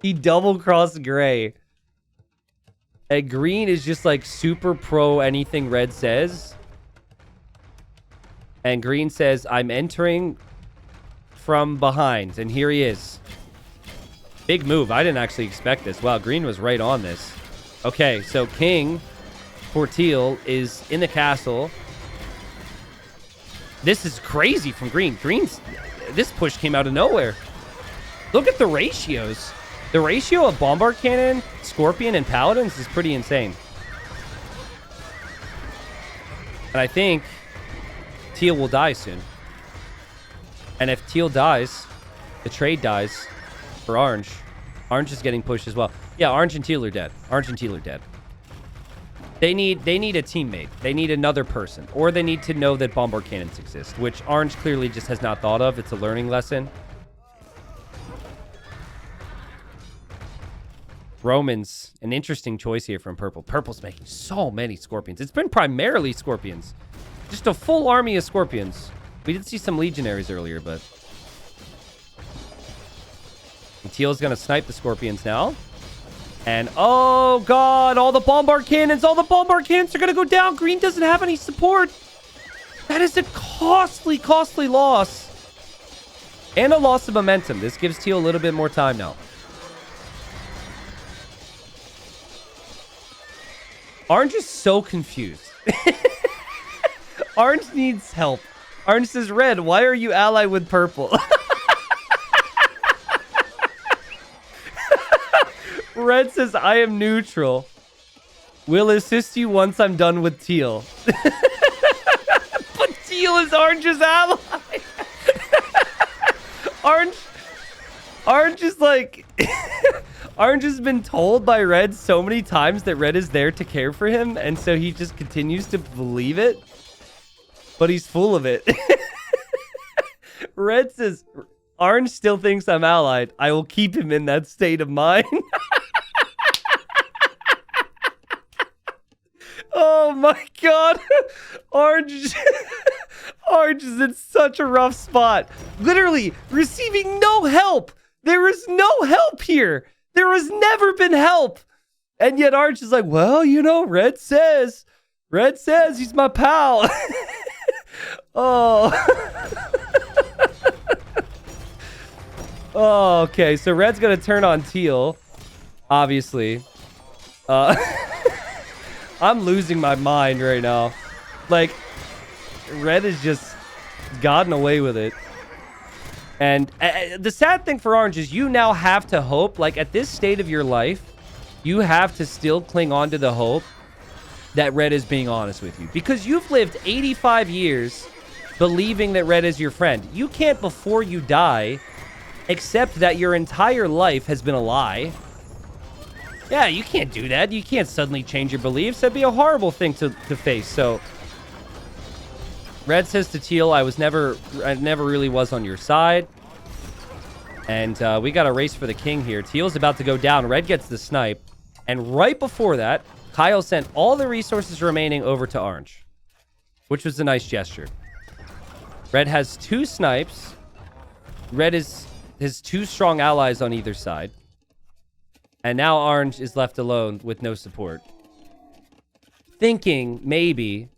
He double-crossed gray. And green is just like super pro anything red says. And green says, I'm entering from behind. And here he is. Big move. I didn't actually expect this. Wow, green was right on this. Okay, so king for teal is in the castle. This is crazy from green. This push came out of nowhere. Look at the ratios. The ratio of Bombard Cannon, Scorpion, and Paladins is pretty insane. And I think teal will die soon. And if teal dies, the trade dies for orange. Orange is getting pushed as well. Yeah, orange and teal are dead. Orange and teal are dead. They need a teammate. They need another person. Or they need to know that Bombard Cannons exist, which orange clearly just has not thought of. It's a learning lesson. Romans, an interesting choice here from purple. Purple's making so many scorpions. It's been primarily scorpions. Just a full army of scorpions. We did see some legionaries earlier, but... And teal's going to snipe the scorpions now. And, oh, God, all the Bombard Cannons are going to go down. Green doesn't have any support. That is a costly, costly loss. And a loss of momentum. This gives teal a little bit more time now. Orange is so confused. Orange needs help. Orange says, Red, why are you allied with purple? Red says, I am neutral. Will assist you once I'm done with teal. But teal is orange's ally. Orange is like... Orange has been told by Red so many times that Red is there to care for him, and so he just continues to believe it. But he's full of it. Red says, Orange still thinks I'm allied. I will keep him in that state of mind. Oh my god. Orange. Orange is in such a rough spot. Literally receiving no help. There is no help here. There has never been help. And yet Orange is like, well, you know, Red says he's my pal. Oh. Oh, okay. So Red's going to turn on Teal, obviously. I'm losing my mind right now. Like, Red has just gotten away with it. And the sad thing for Orange is you now have to hope, like at this state of your life, you have to still cling on to the hope that Red is being honest with you. Because you've lived 85 years believing that Red is your friend. You can't, before you die, accept that your entire life has been a lie. Yeah, you can't do that. You can't suddenly change your beliefs. That'd be a horrible thing to face. So Red says to Teal, I never really was on your side. And we got a race for the king here. Teal's about to go down. Red gets the snipe. And right before that, Kyle sent all the resources remaining over to Orange, which was a nice gesture. Red has 2 snipes. Red has 2 strong allies on either side. And now Orange is left alone with no support. Thinking, maybe,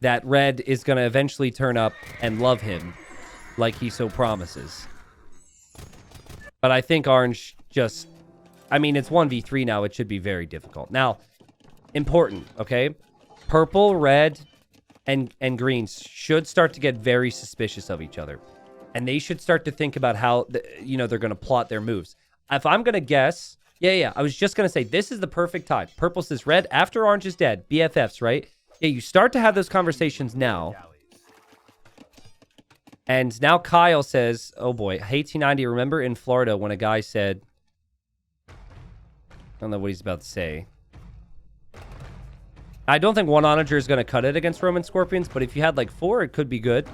that Red is going to eventually turn up and love him like he so promises. But I think Orange just... I mean, it's 1v3 now. It should be very difficult. Now, important, okay? Purple, red, and greens should start to get very suspicious of each other. And they should start to think about how, they're going to plot their moves. If I'm going to guess... Yeah, I was just going to say, this is the perfect time. Purple says, Red, after Orange is dead, BFFs, right? Yeah, you start to have those conversations now. And now Kyle says, oh boy, hey T90, remember in Florida when a guy said... I don't know what he's about to say. I don't think one onager is going to cut it against Roman Scorpions, but if you had like 4, it could be good.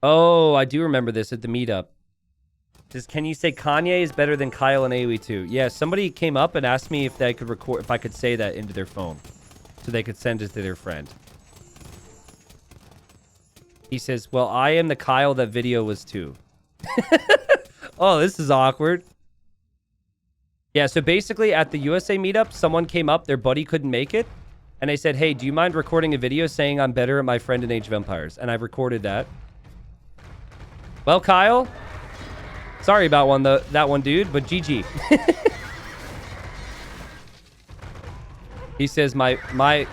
Oh, I do remember this at the meetup. Can you say Kanye is better than Kyle and AoE 2? Yeah, somebody came up and asked me if they could record, if I could say that into their phone, so they could send it to their friend. He says, well, I am the Kyle that video was too. Oh, this is awkward. Yeah, so basically at the USA meetup, someone came up, their buddy couldn't make it, and they said, hey, do you mind recording a video saying I'm better at my friend in Age of Empires? And I recorded that. Well, Kyle, sorry about that one, dude, but GG. He says, my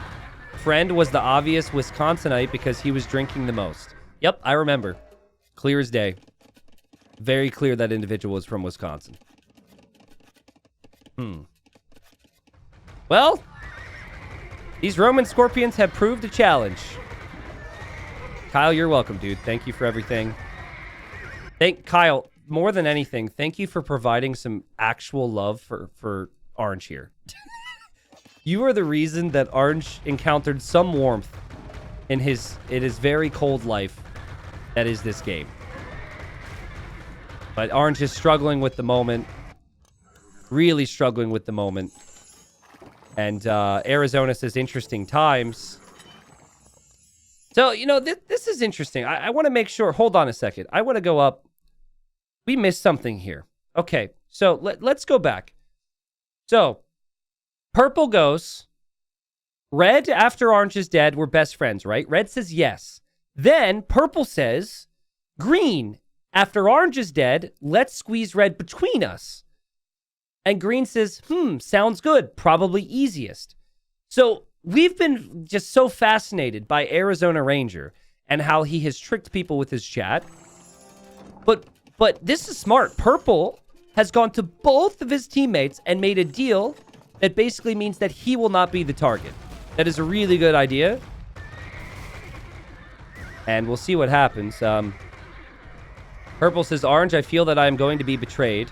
friend was the obvious Wisconsinite because he was drinking the most. Yep, I remember. Clear as day. Very clear that individual was from Wisconsin. Well, these Roman Scorpions have proved a challenge. Kyle, you're welcome, dude. Thank you for everything. Kyle, more than anything, thank you for providing some actual love for Orange here. You are the reason that Orange encountered some warmth in his very cold life that is this game. But Orange is struggling with the moment. Really struggling with the moment. And Arizona says interesting times. So, this is interesting. I want to make sure. Hold on a second. I want to go up. We missed something here. Okay, so let's go back. So, Purple goes, Red, after Orange is dead, we're best friends, right? Red says yes. Then Purple says, Green, after Orange is dead, let's squeeze Red between us. And Green says, sounds good. Probably easiest. So we've been just so fascinated by Arizona Ranger and how he has tricked people with his chat. But this is smart. Purple has gone to both of his teammates and made a deal that basically means that he will not be the target. That is a really good idea. And we'll see what happens. Purple says, Orange, I feel that I am going to be betrayed.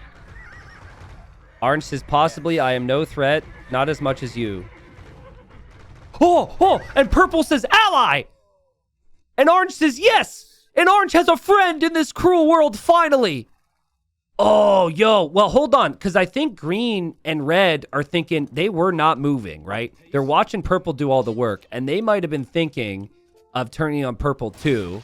Orange says, possibly, I am no threat. Not as much as you. Oh, and Purple says, ally! And Orange says, yes! And Orange has a friend in this cruel world, finally! Oh, yo. Well, hold on, because I think green and red are thinking they were not moving, right? They're watching purple do all the work, and they might have been thinking of turning on purple too.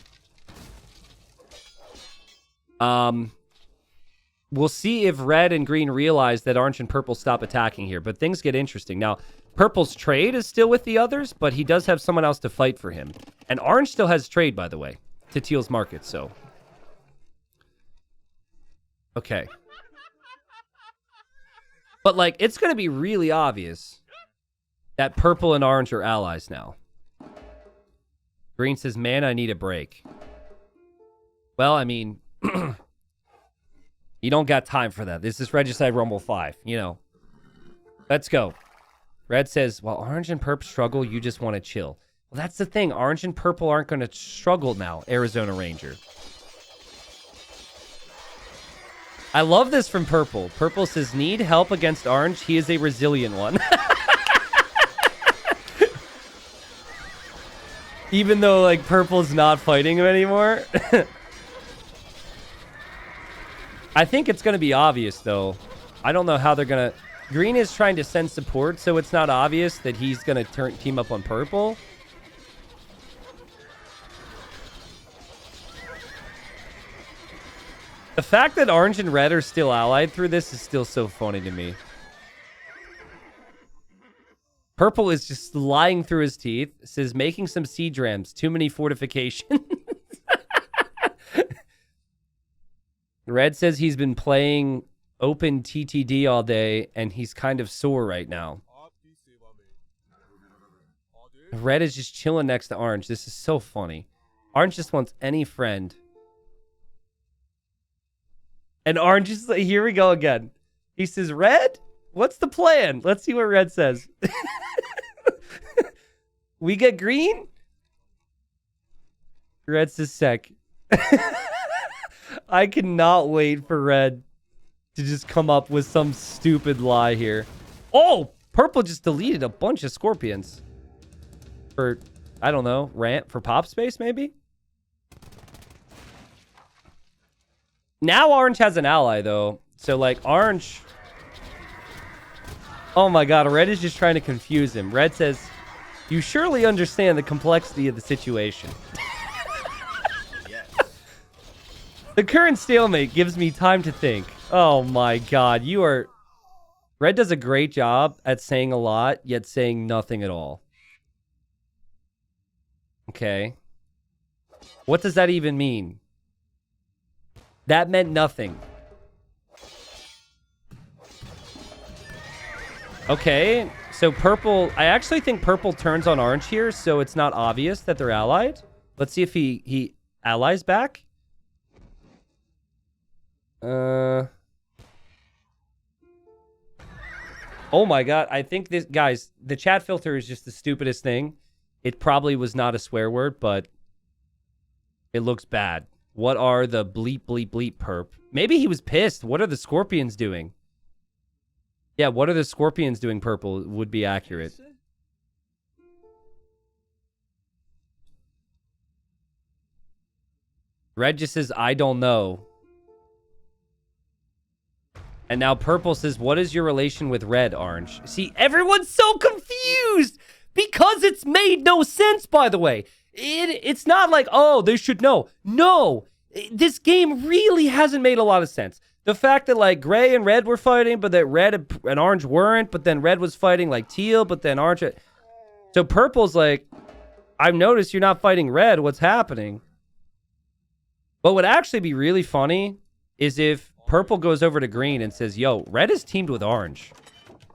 We'll see if red and green realize that orange and purple stop attacking here, but things get interesting. Now, purple's trade is still with the others, but he does have someone else to fight for him. And orange still has trade, by the way, to teal's market, so... Okay. But, like, it's going to be really obvious that purple and orange are allies now. Green says, man, I need a break. Well, I mean, you don't got time for that. This is Regicide Rumble 5, you know. Let's go. Red says, while orange and purple struggle, you just want to chill. Well, that's the thing. Orange and purple aren't going to struggle now, Arizona Ranger. I love this from Purple. Purple says, need help against orange. He is a resilient one. Even though, like, Purple's not fighting him anymore. I think it's going to be obvious, though. I don't know how they're going to... Green is trying to send support, so it's not obvious that he's going to team up on Purple. The fact that orange and red are still allied through this is still so funny to me. Purple is just lying through his teeth. Says, making some siege rams. Too many fortifications. Red says he's been playing open TTD all day, and he's kind of sore right now. Red is just chilling next to orange. This is so funny. Orange just wants any friend. And orange is like, here we go again. He says, Red, what's the plan? Let's see what Red says. We get green? Red says sec. I cannot wait for Red to just come up with some stupid lie here. Oh, purple just deleted a bunch of scorpions. For, I don't know, rant for pop space maybe? Now orange has an ally, though. So, like, orange... Oh, my God. Red is just trying to confuse him. Red says, you surely understand the complexity of the situation. Yes. The current stalemate gives me time to think. Oh, my God. You are... Red does a great job at saying a lot, yet saying nothing at all. Okay. What does that even mean? That meant nothing. Okay, so purple... I actually think purple turns on orange here, so it's not obvious that they're allied. Let's see if he allies back. Oh my God, I think this... Guys, the chat filter is just the stupidest thing. It probably was not a swear word, but it looks bad. What are the bleep, bleep, bleep, perp? Maybe he was pissed. What are the scorpions doing? Yeah, what are the scorpions doing, purple, would be accurate. Red just says, I don't know. And now purple says, what is your relation with red, orange? See, everyone's so confused because it's made no sense, by the way. It's not like, oh, they should know. No, this game really hasn't made a lot of sense. The fact that, like, gray and red were fighting, but that red and orange weren't, but then red was fighting, like, teal, but then orange... So purple's like, I've noticed you're not fighting red. What's happening? What would actually be really funny is if purple goes over to green and says, yo, red is teamed with orange.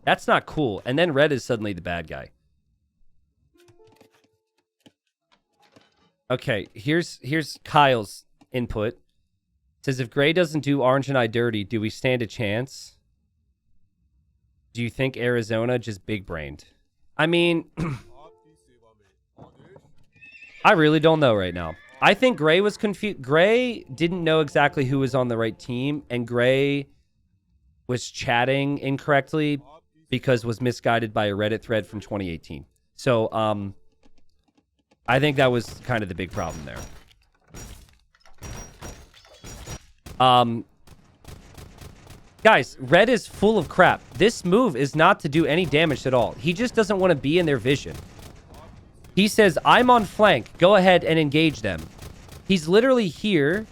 That's not cool. And then red is suddenly the bad guy. Okay, here's Kyle's input. It says, if gray doesn't do orange and I dirty, do we stand a chance? Do you think Arizona just big-brained? I mean, I really don't know right now. I think gray was confused. Gray didn't know exactly who was on the right team, and gray was chatting incorrectly because was misguided by a Reddit thread from 2018. So, I think that was kind of the big problem there. Guys, red is full of crap. This move is not to do any damage at all. He just doesn't want to be in their vision. He says, I'm on flank. Go ahead and engage them. He's literally here.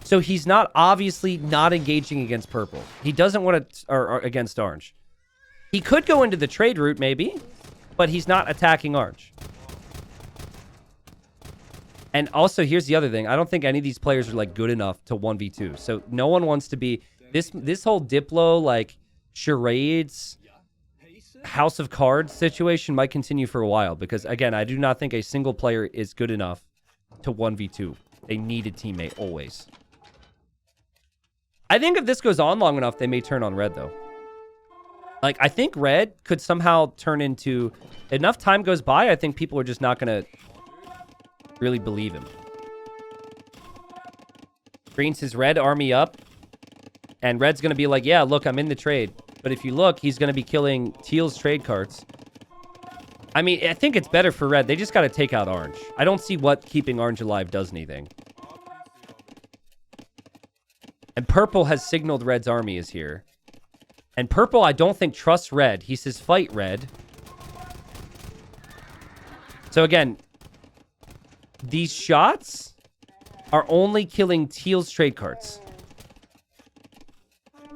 So he's not obviously not engaging against purple. He doesn't want to, or against orange. He could go into the trade route maybe, but he's not attacking orange. And also, here's the other thing. I don't think any of these players are like good enough to 1v2. So no one wants to be this whole Diplo like charades House of Cards situation might continue for a while because again, I do not think a single player is good enough to 1v2. They need a teammate always. I think if this goes on long enough, they may turn on red though. Like I think red could somehow turn into enough time goes by. I think people are just not going to really believe him. Green says red army up. And red's going to be like, yeah, look, I'm in the trade. But if you look, he's going to be killing teal's trade cards. I mean, I think it's better for red. They just got to take out orange. I don't see what keeping orange alive does anything. And purple has signaled red's army is here. And purple, I don't think trusts red. He says fight red. So again, these shots are only killing teal's trade cards.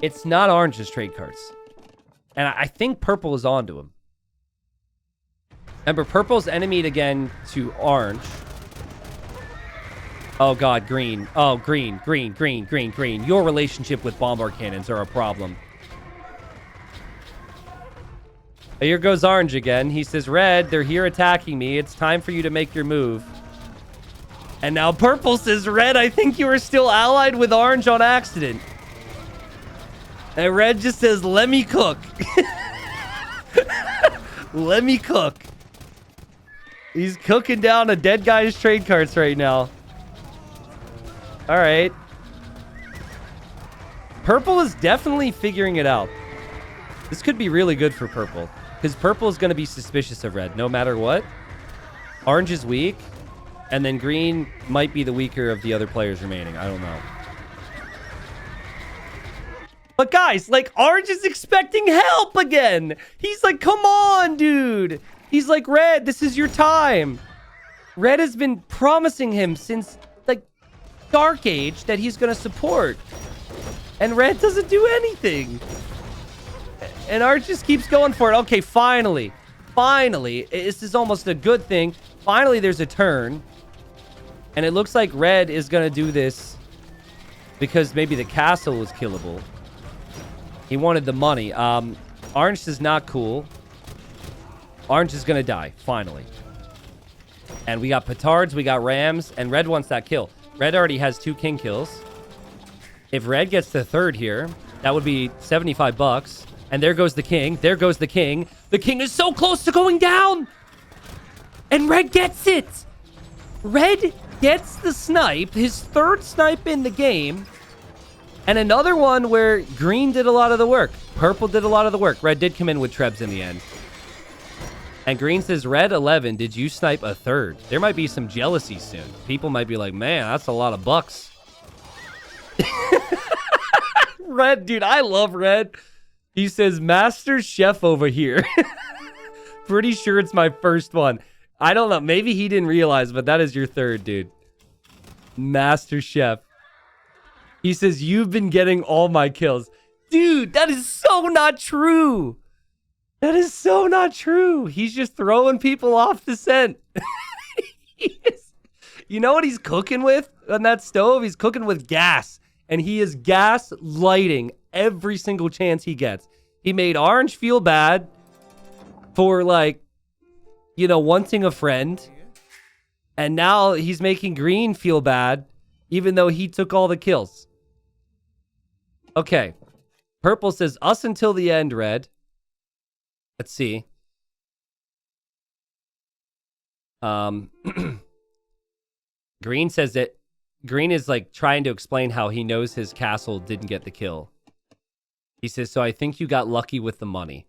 It's not orange's trade cards. And I think purple is onto him. Remember, purple's enemied again to orange. Oh, God, green. Oh, green. Your relationship with bombard cannons are a problem. Here goes orange again. He says, red, they're here attacking me. It's time for you to make your move. And now purple says, red, I think you were still allied with orange on accident. And red just says, let me cook. Let me cook. He's cooking down a dead guy's trade cards right now. All right. Purple is definitely figuring it out. This could be really good for purple. Because purple is going to be suspicious of red no matter what. Orange is weak. And then green might be the weaker of the other players remaining. I don't know. But guys, like, orange is expecting help again. He's like, come on, dude. He's like, red, this is your time. Red has been promising him since, like, Dark Age that he's going to support. And red doesn't do anything. And orange just keeps going for it. Okay, finally. Finally. This is almost a good thing. Finally, there's a turn. And it looks like red is going to do this because maybe the castle was killable. He wanted the money. Orange is not cool. Orange is going to die, finally. And we got petards, we got rams, and red wants that kill. Red already has 2 king kills. If red gets the third here, that would be 75 bucks. And there goes the king. There goes the king. The king is so close to going down. And red gets it. Red gets the snipe, his 3rd snipe in the game. And another one where green did a lot of the work. Purple did a lot of the work. Red did come in with trebs in the end. And green says, red 11, did you snipe a 3rd? There might be some jealousy soon. People might be like, man, that's a lot of bucks. Red, dude, I love red. He says, Master Chef over here. Pretty sure it's my first one. I don't know. Maybe he didn't realize, but that is your 3rd, dude. Master Chef. He says, you've been getting all my kills. Dude, that is so not true. That is so not true. He's just throwing people off the scent. You know what he's cooking with on that stove? He's cooking with gas. And he is gas lighting every single chance he gets. He made orange feel bad for, like, you know, wanting a friend. And now he's making green feel bad, even though he took all the kills. Okay. Purple says, us until the end, red. Let's see. Green says that green is like trying to explain how he knows his castle didn't get the kill. He says, so I think you got lucky with the money.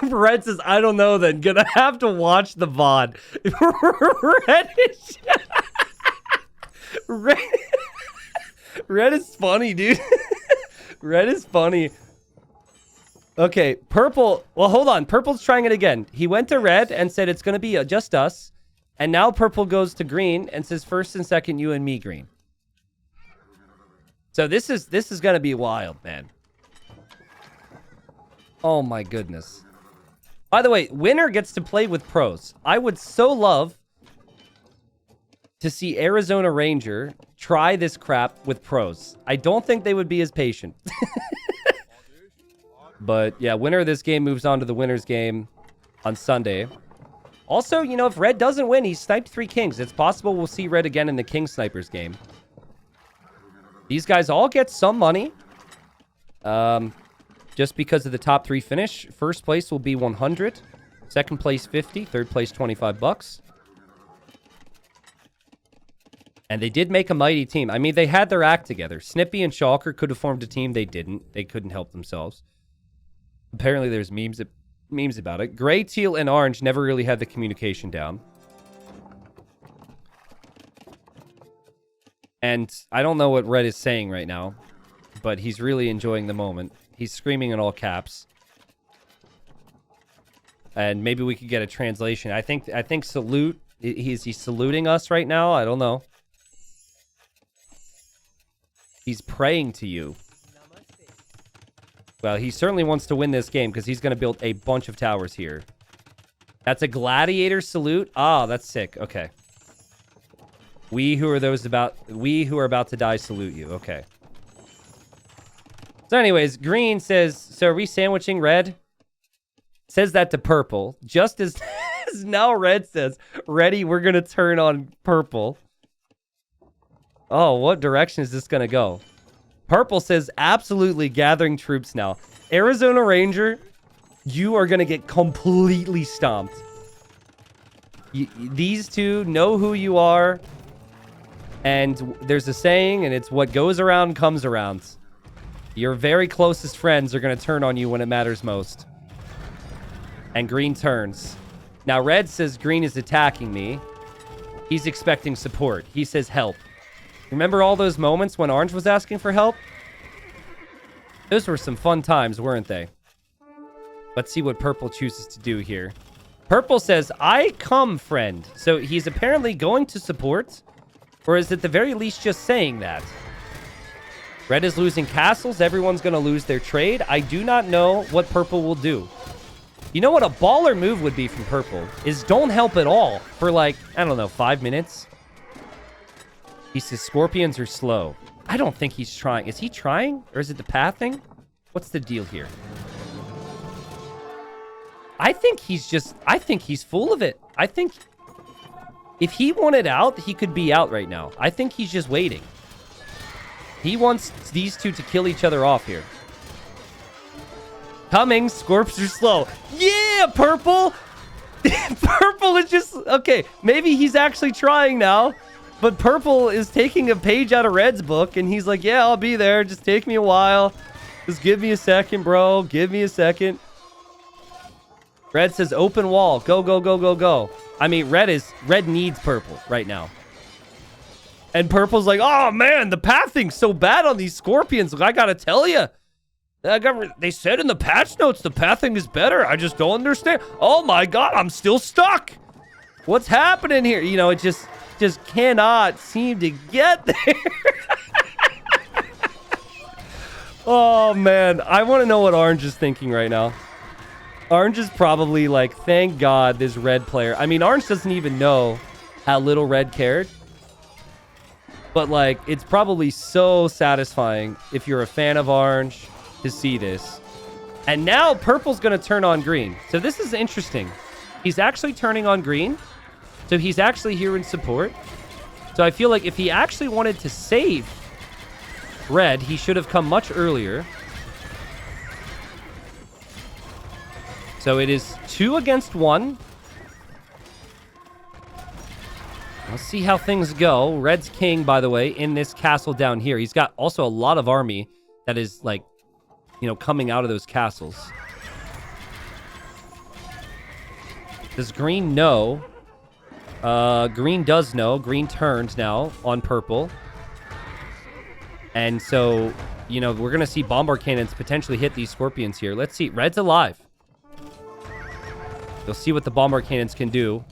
Red says, I don't know then. Gonna have to watch the VOD. Red is... Red is funny, dude. Red is funny. Okay, purple. Well, hold on. Purple's trying it again. He went to red and said it's going to be just us. And now purple goes to green and says first and second, you and me, green. So this is going to be wild, man. Oh, my goodness. By the way, winner gets to play with pros. I would so love to see Arizona Ranger try this crap with pros. I don't think they would be as patient. But yeah, winner of this game moves on to the winner's game on Sunday. Also, you know, if red doesn't win, he sniped 3 kings. It's possible we'll see red again in the king snipers game. These guys all get some money. Just because of the top 3 finish. First place will be 100. Second place 50. Third place 25 bucks. And they did make a mighty team. I mean, they had their act together. Snippy and Shulker could have formed a team. They didn't. They couldn't help themselves. Apparently, there's memes about it. Gray, teal, and orange never really had the communication down. And I don't know what red is saying right now, but he's really enjoying the moment. He's screaming in all caps. And maybe we could get a translation. I think salute. Is he saluting us right now? I don't know. He's praying to you. Well, he certainly wants to win this game because he's going to build a bunch of towers here. That's a gladiator salute. Ah, that's sick. Okay. We who are about to die salute you. Okay. So anyways, green says, so are we sandwiching red? Says that to purple. Just as now red says, ready, we're going to turn on purple. Oh, what direction is this going to go? Purple says, absolutely gathering troops now. Arizona Ranger, you are going to get completely stomped. These two know who you are. And there's a saying, and it's what goes around comes around. Your very closest friends are going to turn on you when it matters most. And green turns. Now, red says green is attacking me. He's expecting support. He says help. Remember all those moments when orange was asking for help? Those were some fun times, weren't they? Let's see what purple chooses to do here. Purple says, I come, friend. So he's apparently going to support, or is at the very least just saying that? Red is losing castles. Everyone's going to lose their trade. I do not know what purple will do. You know what a baller move would be from purple? Is don't help at all for like, I don't know, 5 minutes. He says scorpions are slow. I don't think he's trying. Is he trying? Or is it the pathing? What's the deal here? I think he's full of it. I think if he wanted out, he could be out right now. I think he's just waiting. He wants these two to kill each other off here. Coming, scorps are slow. Yeah, purple! Purple is just... Okay, maybe he's actually trying now. But purple is taking a page out of red's book. And he's like, yeah, I'll be there. Just take me a while. Just give me a second, bro. Give me a second. Red says open wall. Go, go, go, go, go. I mean, red needs purple right now. And purple's like, oh, man, the pathing's so bad on these scorpions. I gotta tell you. They said in the patch notes the pathing is better. I just don't understand. Oh, my God, I'm still stuck. What's happening here? You know, it just cannot seem to get there. Oh, man. I want to know what Orange is thinking right now. Orange is probably like, thank God this red player. I mean, Orange doesn't even know how little red cared. But, like, it's probably so satisfying if you're a fan of Orange to see this. And now purple's going to turn on green. So this is interesting. He's actually turning on green. So he's actually here in support. So I feel like if he actually wanted to save red, he should have come much earlier. So it is 2 against 1. Let's see how things go. Red's king, by the way, in this castle down here. He's got also a lot of army that is, like, you know, coming out of those castles. Does green know? Green does know. Green turns now on purple. And so, you know, we're going to see bombard cannons potentially hit these scorpions here. Let's see. Red's alive. You'll see what the bombard cannons can do.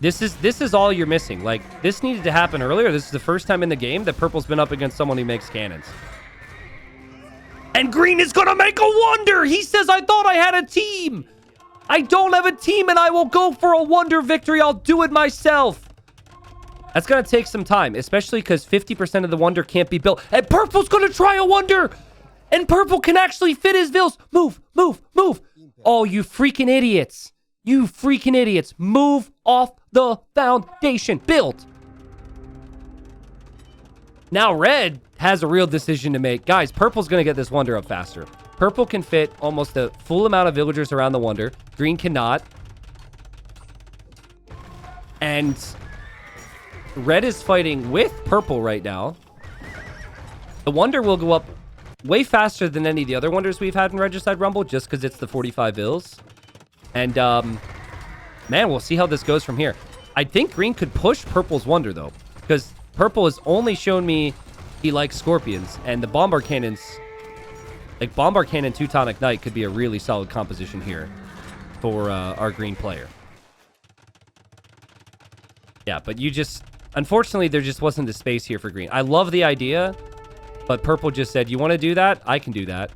This is all you're missing. Like, this needed to happen earlier. This is the first time in the game that purple's been up against someone who makes cannons. And green is going to make a wonder. He says, I thought I had a team. I don't have a team, and I will go for a wonder victory. I'll do it myself. That's going to take some time, especially because 50% of the wonder can't be built. And purple's going to try a wonder. And purple can actually fit his vills. Move, move, move. Oh, you freaking idiots. You freaking idiots. Move off the foundation. Build. Now red has a real decision to make. Guys, purple's going to get this wonder up faster. Purple can fit almost a full amount of villagers around the wonder. Green cannot. And red is fighting with purple right now. The wonder will go up way faster than any of the other wonders we've had in Regicide Rumble, just because it's the 45 vills. And, man, we'll see how this goes from here. I think green could push purple's wonder, though, because purple has only shown me he likes scorpions, and the bombard cannons, like bombard cannon Teutonic Knight, could be a really solid composition here for our green player. Yeah, but you just, unfortunately, there just wasn't the space here for green. I love the idea, but purple just said, you want to do that? I can do that.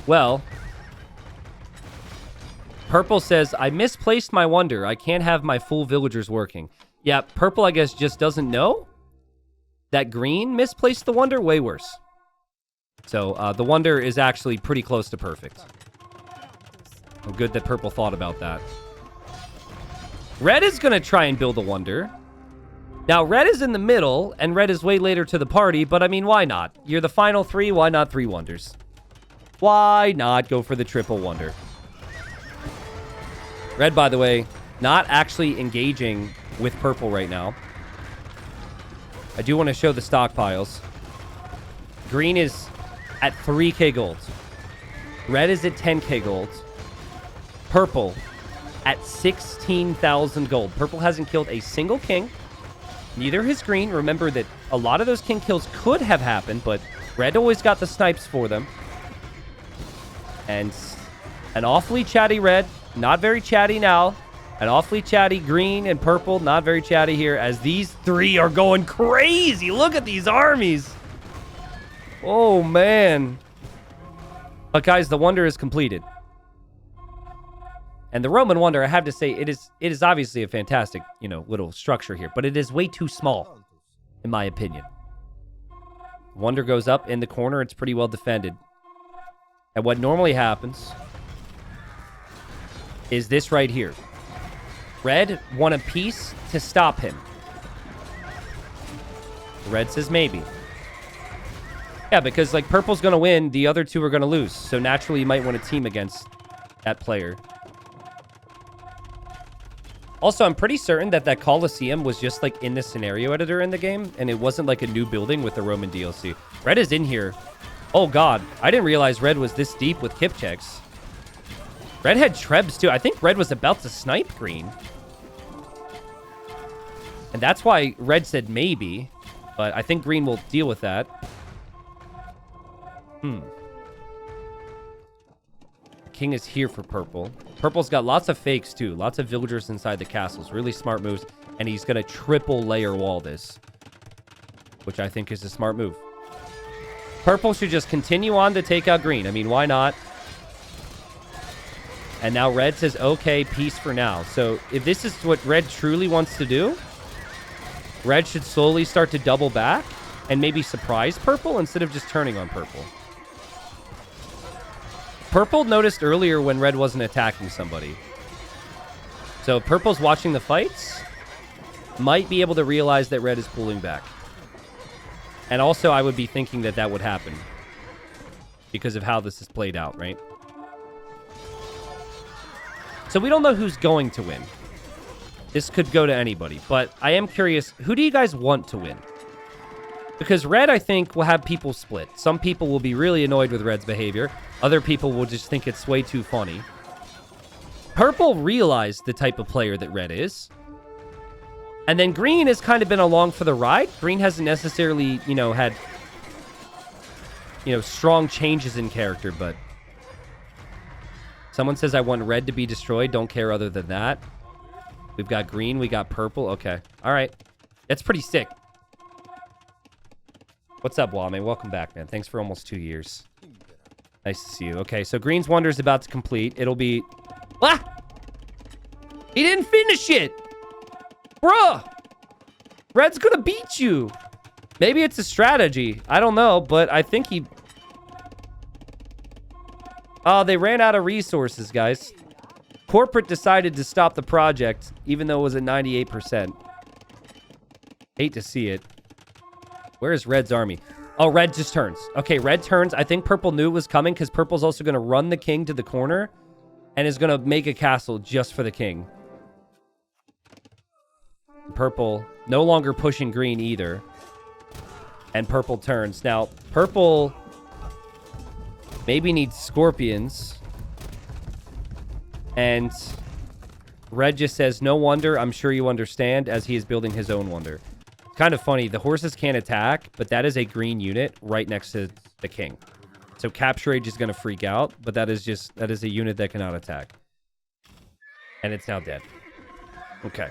Well, purple says, I misplaced my wonder. I can't have my full villagers working. Yeah, purple, I guess, just doesn't know that green misplaced the wonder. Way worse. So, the wonder is actually pretty close to perfect. Well, good that purple thought about that. Red is going to try and build a wonder. Now, red is in the middle, and red is way later to the party, but I mean, why not? You're the final three, why not 3 wonders? Why not go for the triple wonder? Red, by the way, not actually engaging with purple right now. I do want to show the stockpiles. Green is at 3k gold. Red is at 10k gold. Purple at 16,000 gold. Purple hasn't killed a single king. Neither has green. Remember that a lot of those king kills could have happened, but red always got the snipes for them. And an awfully chatty red. Not very chatty now. An awfully chatty green and purple. Not very chatty here, as these 3 are going crazy. Look at these armies. Oh, man. But, guys, the wonder is completed. And the Roman wonder, I have to say, it is obviously a fantastic, you know, little structure here, but it is way too small, in my opinion. Wonder goes up in the corner. It's pretty well defended. And what normally happens is this right here. Red won a piece to stop him. Red says maybe. Yeah, because, like, purple's going to win, the other 2 are going to lose. So, naturally, you might want to team against that player. Also, I'm pretty certain that that Colosseum was just, like, in the scenario editor in the game, and it wasn't, like, a new building with the Roman DLC. Red is in here. Oh, God. I didn't realize red was this deep with kip checks. Red had trebs, too. I think red was about to snipe green. And that's why red said maybe, but I think green will deal with that. King is here for purple. Purple's got lots of fakes, too. Lots of villagers inside the castles. Really smart moves. And he's going to triple layer wall this, which I think is a smart move. Purple should just continue on to take out green. I mean, why not? And now red says, okay, peace for now. So if this is what red truly wants to do, red should slowly start to double back and maybe surprise purple instead of just turning on purple. Purple noticed earlier when red wasn't attacking somebody. So purple's watching the fights. Might be able to realize that red is pulling back. And also, I would be thinking that that would happen because of how this is played out, right? So we don't know who's going to win. This could go to anybody, but I am curious, who do you guys want to win? Because red, I think, will have people split. Some people will be really annoyed with red's behavior. Other people will just think it's way too funny. Purple realized the type of player that red is. And then green has kind of been along for the ride. Green hasn't necessarily, had, strong changes in character, but someone says I want red to be destroyed. Don't care other than that. We've got green. We got purple. Okay. All right. That's pretty sick. What's up, Wame? Welcome back, man. Thanks for almost 2 years. Nice to see you. Okay, so green's wonder is about to complete. It'll be... Ah! He didn't finish it! Bruh! Red's gonna beat you. Maybe it's a strategy. I don't know, but I think he... Oh, they ran out of resources, guys. Corporate decided to stop the project, even though it was at 98%. Hate to see it. Where's Red's army? Oh, red just turns. Okay, red turns. I think purple knew it was coming because purple's also going to run the king to the corner and is going to make a castle just for the king. Purple no longer pushing green either. And purple turns. Now, purple maybe needs scorpions. And red just says, no wonder, I'm sure you understand, as he is building his own wonder. It's kind of funny. The horses can't attack, but that is a green unit right next to the king. So Capture Age is going to freak out, but that is a unit that cannot attack. And it's now dead. Okay.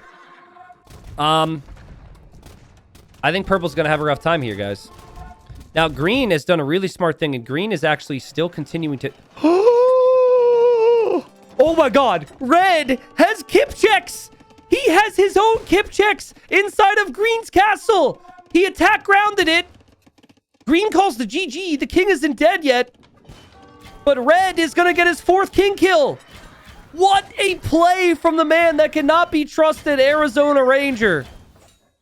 I think purple's going to have a rough time here, guys. Now, green has done a really smart thing, and green is actually still continuing to... Oh my god! Red has kip checks! He has his own kip checks inside of green's castle! He attack grounded it! Green calls the GG. The king isn't dead yet. But red is going to get his 4th king kill. What a play from the man that cannot be trusted, Arizona Ranger.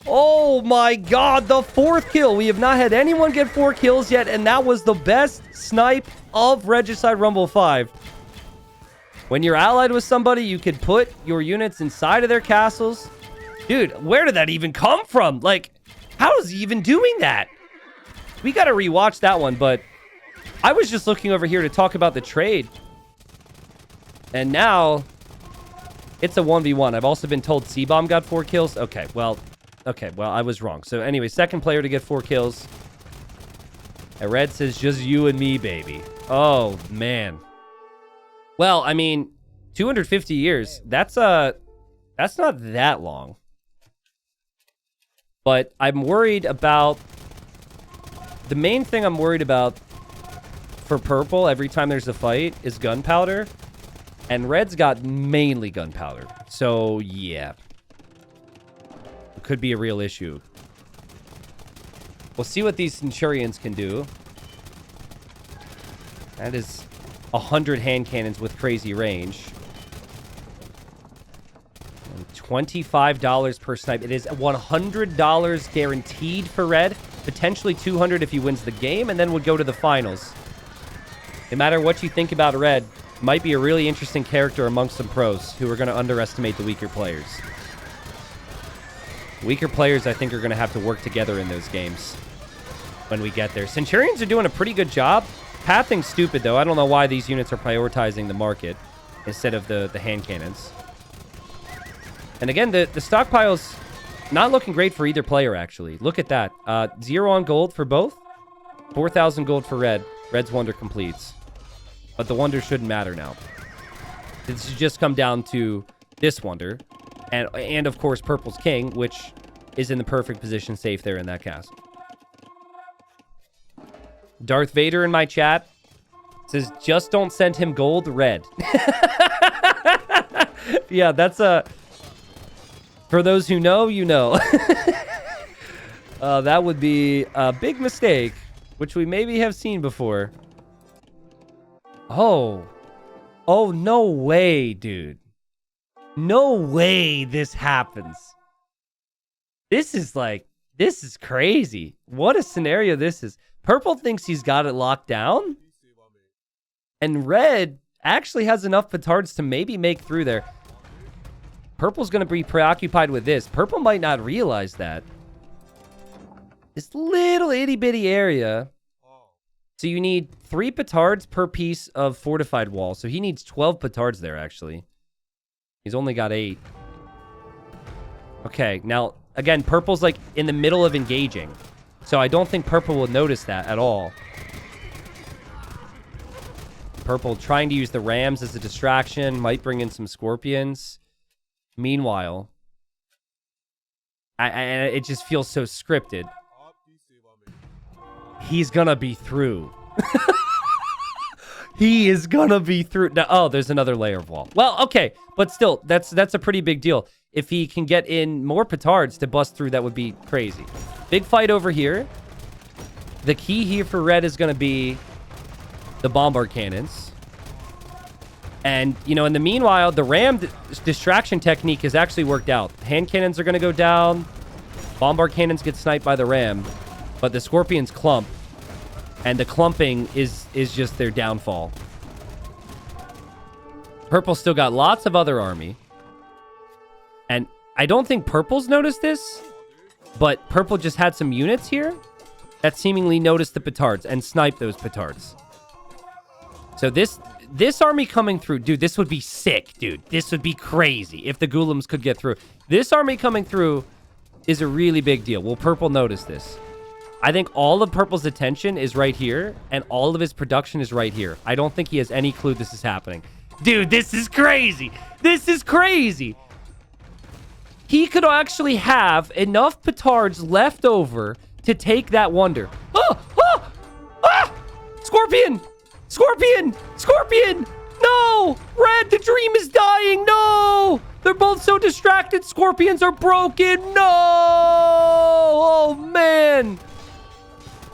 Oh my god, the 4th kill. We have not had anyone get 4 kills yet, and that was the best snipe of Regicide Rumble 5. When you're allied with somebody, you could put your units inside of their castles. Dude, where did that even come from? Like, how is he even doing that? We got to rewatch that one, but I was just looking over here to talk about the trade. And now it's a 1v1. I've also been told C-Bomb got 4 kills. Okay, well, I was wrong. So anyway, second player to get 4 kills. And red says, just you and me, baby. Oh, man. Well, I mean, 250 years, that's not that long. But I'm worried about... The main thing I'm worried about for purple every time there's a fight is gunpowder. And red's got mainly gunpowder. So, yeah. It could be a real issue. We'll see what these Centurions can do. That is 100 hand cannons with crazy range. And $25 per snipe. It is $100 guaranteed for red. Potentially 200 if he wins the game, and then would go to the finals. No matter what you think about red, might be a really interesting character amongst some pros who are going to underestimate the weaker players. Weaker players, I think, are going to have to work together in those games when we get there. Centurions are doing a pretty good job. Pathing's stupid, though. I don't know why these units are prioritizing the market instead of the hand cannons. And again, the stockpile's not looking great for either player, actually. Look at that. 0 on gold for both. 4,000 gold for red. Red's wonder completes. But the wonder shouldn't matter now. This should just come down to this wonder. And of course, purple's king, which is in the perfect position safe there in that castle. Darth Vader in my chat says, just don't send him gold, red. Yeah, that's a... For those who know, you know. That would be a big mistake, which we maybe have seen before. Oh. Oh, no way, dude. No way this happens. This is crazy. What a scenario this is. Purple thinks he's got it locked down. And red actually has enough petards to maybe make through there. Purple's going to be preoccupied with this. Purple might not realize that. This little itty-bitty area. So you need 3 petards per piece of fortified wall. So he needs 12 petards there, actually. He's only got 8. Okay, now, Again, purple's like in the middle of engaging. So I don't think purple will notice that at all. Purple trying to use the rams as a distraction. Might bring in some scorpions. Meanwhile, it just feels so scripted. He's gonna be through. He is gonna be through. Now, oh, there's another layer of wall. Well, okay, but still, that's a pretty big deal. If he can get in more petards to bust through, that would be crazy. Big fight over here. The key here for red is gonna be the bombard cannons. And, you know, in the meanwhile, the ram distraction technique has actually worked out. Hand cannons are gonna go down. Bombard cannons get sniped by the ram. But the scorpions clump. And the clumping is just their downfall. Purple still got lots of other army. And I don't think purple's noticed this. But purple just had some units here that seemingly noticed the petards and sniped those petards. So this army coming through, dude, this would be sick, dude. This would be crazy if the Ghoulims could get through. This army coming through is a really big deal. Will purple notice this? I think all of purple's attention is right here, and all of his production is right here. I don't think he has any clue this is happening. Dude, this is crazy. This is crazy. He could actually have enough petards left over to take that wonder. Oh, oh, ah! Scorpion! Scorpion! Scorpion! No! Red, the dream is dying! No! They're both so distracted. Scorpions are broken. No! Oh, man.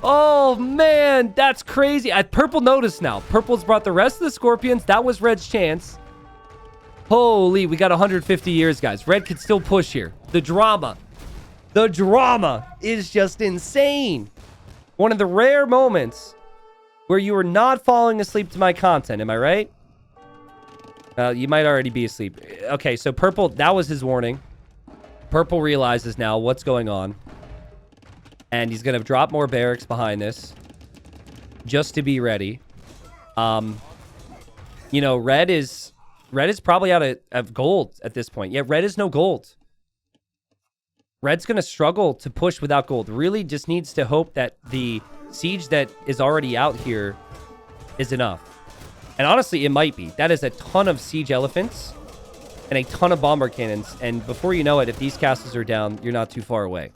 Oh, man. That's crazy. Purple noticed now. Purple's brought the rest of the scorpions. That was Red's chance. Holy, we got 150 years, guys. Red could still push here. The drama is just insane. One of the rare moments where you are not falling asleep to my content. Am I right? You might already be asleep. Okay, so purple, that was his warning. Purple realizes now what's going on. And he's going to drop more barracks behind this. Just to be ready. You know, red is probably out of gold at this point. Yeah, red is no gold. Red's going to struggle to push without gold. Really just needs to hope that the siege that is already out here is enough. And honestly, it might be. That is a ton of siege elephants and a ton of bomber cannons. And before you know it, if these castles are down, you're not too far away.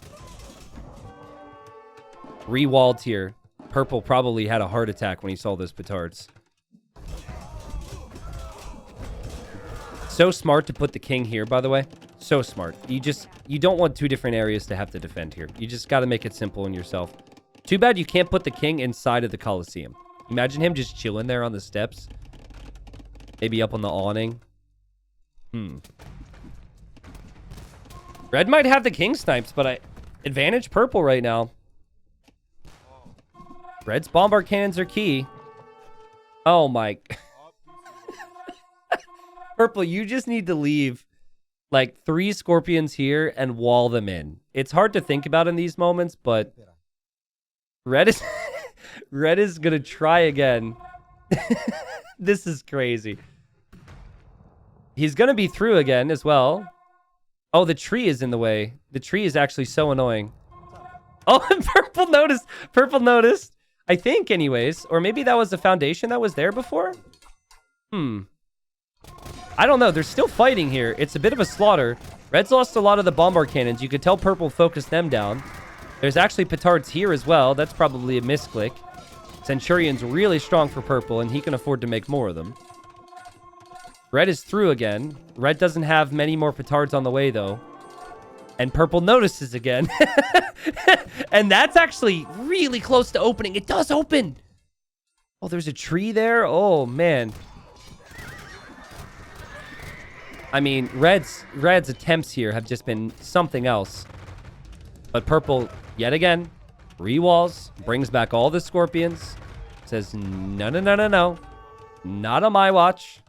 Rewalled here. Purple probably had a heart attack when he saw those petards. So smart to put the king here, by the way. So smart. You don't want two different areas to have to defend here. You just got to make it simple in yourself. Too bad you can't put the king inside of the Colosseum. Imagine him just chilling there on the steps. Maybe up on the awning. Red might have the king snipes, but advantage purple right now. Red's bombard cannons are key. Oh my. Purple, you just need to leave like 3 scorpions here and wall them in. It's hard to think about in these moments, but red is red is gonna try again. This is crazy. He's gonna be through again as well. Oh, the tree is in the way. The tree is actually so annoying. Oh, and purple noticed. Purple noticed. I think, anyways. Or maybe that was the foundation that was there before? I don't know. They're still fighting here. It's a bit of a slaughter. Red's lost a lot of the bombard cannons. You could tell purple focused them down. There's actually petards here as well. That's probably a misclick. Centurion's really strong for purple, and he can afford to make more of them. Red is through again. Red doesn't have many more petards on the way, though. And purple notices again. And that's actually really close to opening. It does open. Oh, there's a tree there. Oh, man. I mean, Red's attempts here have just been something else. But purple, yet again, rewalls, brings back all the scorpions. Says, no, no, no, no, no. Not on my watch.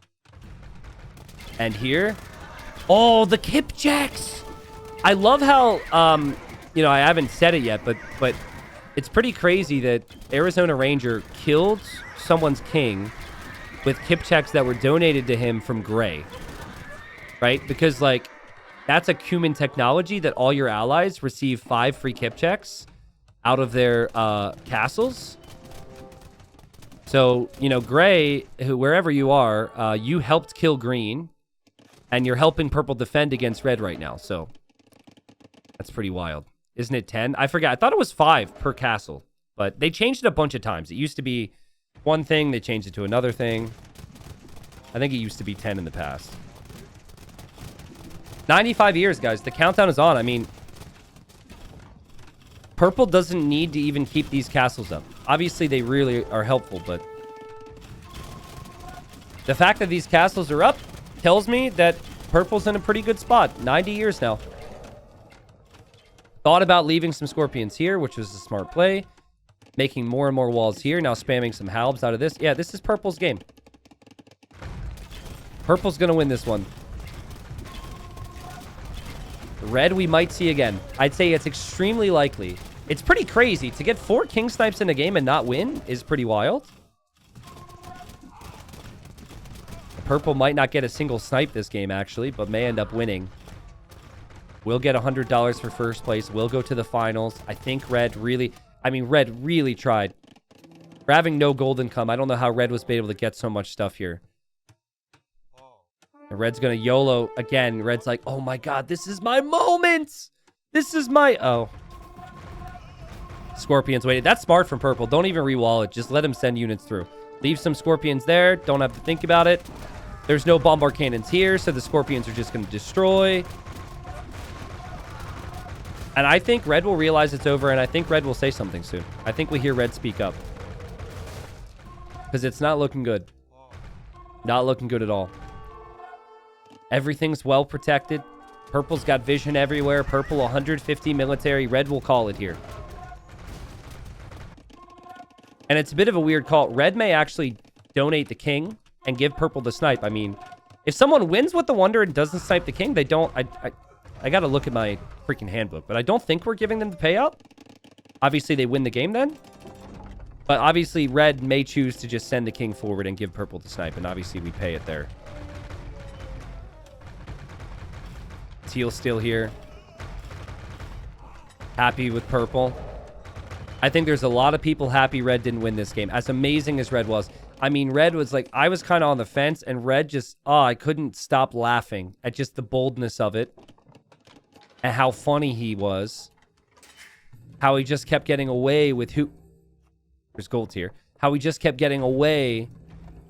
And here, oh, the Kipchaks. I love how, you know, I haven't said it yet, but it's pretty crazy that Arizona Ranger killed someone's king with Kipchaks that were donated to him from Gray. Right? Because, like, That's a cumin technology that all your allies receive 5 free kip checks out of their castles. So, you know, Gray, wherever you are, you helped kill Green, and you're helping Purple defend against Red right now. So that's pretty wild. Isn't it 10? I forgot. I thought it was 5 per castle, but they changed it a bunch of times. It used to be one thing. They changed it to another thing. I think it used to be 10 in the past. 95 years, guys. The countdown is on. I mean, Purple doesn't need to even keep these castles up. Obviously, they really are helpful, but the fact that these castles are up tells me that Purple's in a pretty good spot. 90 years now. Thought about leaving some Scorpions here, which was a smart play. Making more and more walls here. Now spamming some halbs out of this. Yeah, this is Purple's game. Purple's going to win this one. Red we might see again. I'd say it's extremely likely. It's pretty crazy. To get 4 King Snipes in a game and not win is pretty wild. Purple might not get a single snipe this game, actually, but may end up winning. We'll get $100 for first place. We'll go to the finals. I think Red really... I mean, Red really tried. For having no golden come, I don't know how Red was able to get so much stuff here. And Red's going to YOLO again. Red's like, oh my god, this is my moment! This is my... Oh. Scorpions waited. That's smart from Purple. Don't even re-wall it. Just let him send units through. Leave some Scorpions there. Don't have to think about it. There's no Bombard Cannons here, so the Scorpions are just going to destroy. And I think Red will realize it's over, and I think Red will say something soon. I think we hear Red speak up. Because it's not looking good. Not looking good at all. Everything's well protected. Purple's got vision everywhere. Purple 150 military. Red will call it here. And it's a bit of a weird call. Red may actually donate the king and give Purple the snipe. I mean, if someone wins with the Wonder and doesn't snipe the king, they don't... I got to look at my freaking handbook, but I don't think we're giving them the payout. Obviously, they win the game then. But obviously, Red may choose to just send the king forward and give Purple the snipe, and obviously we pay it there. Teal still here. Happy with Purple. I think there's a lot of people happy Red didn't win this game. As amazing as Red was. I mean, Red was like, I was kind of on the fence, and Red just, oh, I couldn't stop laughing at just the boldness of it. And how funny he was. How he just kept getting away with who... There's gold here. How he just kept getting away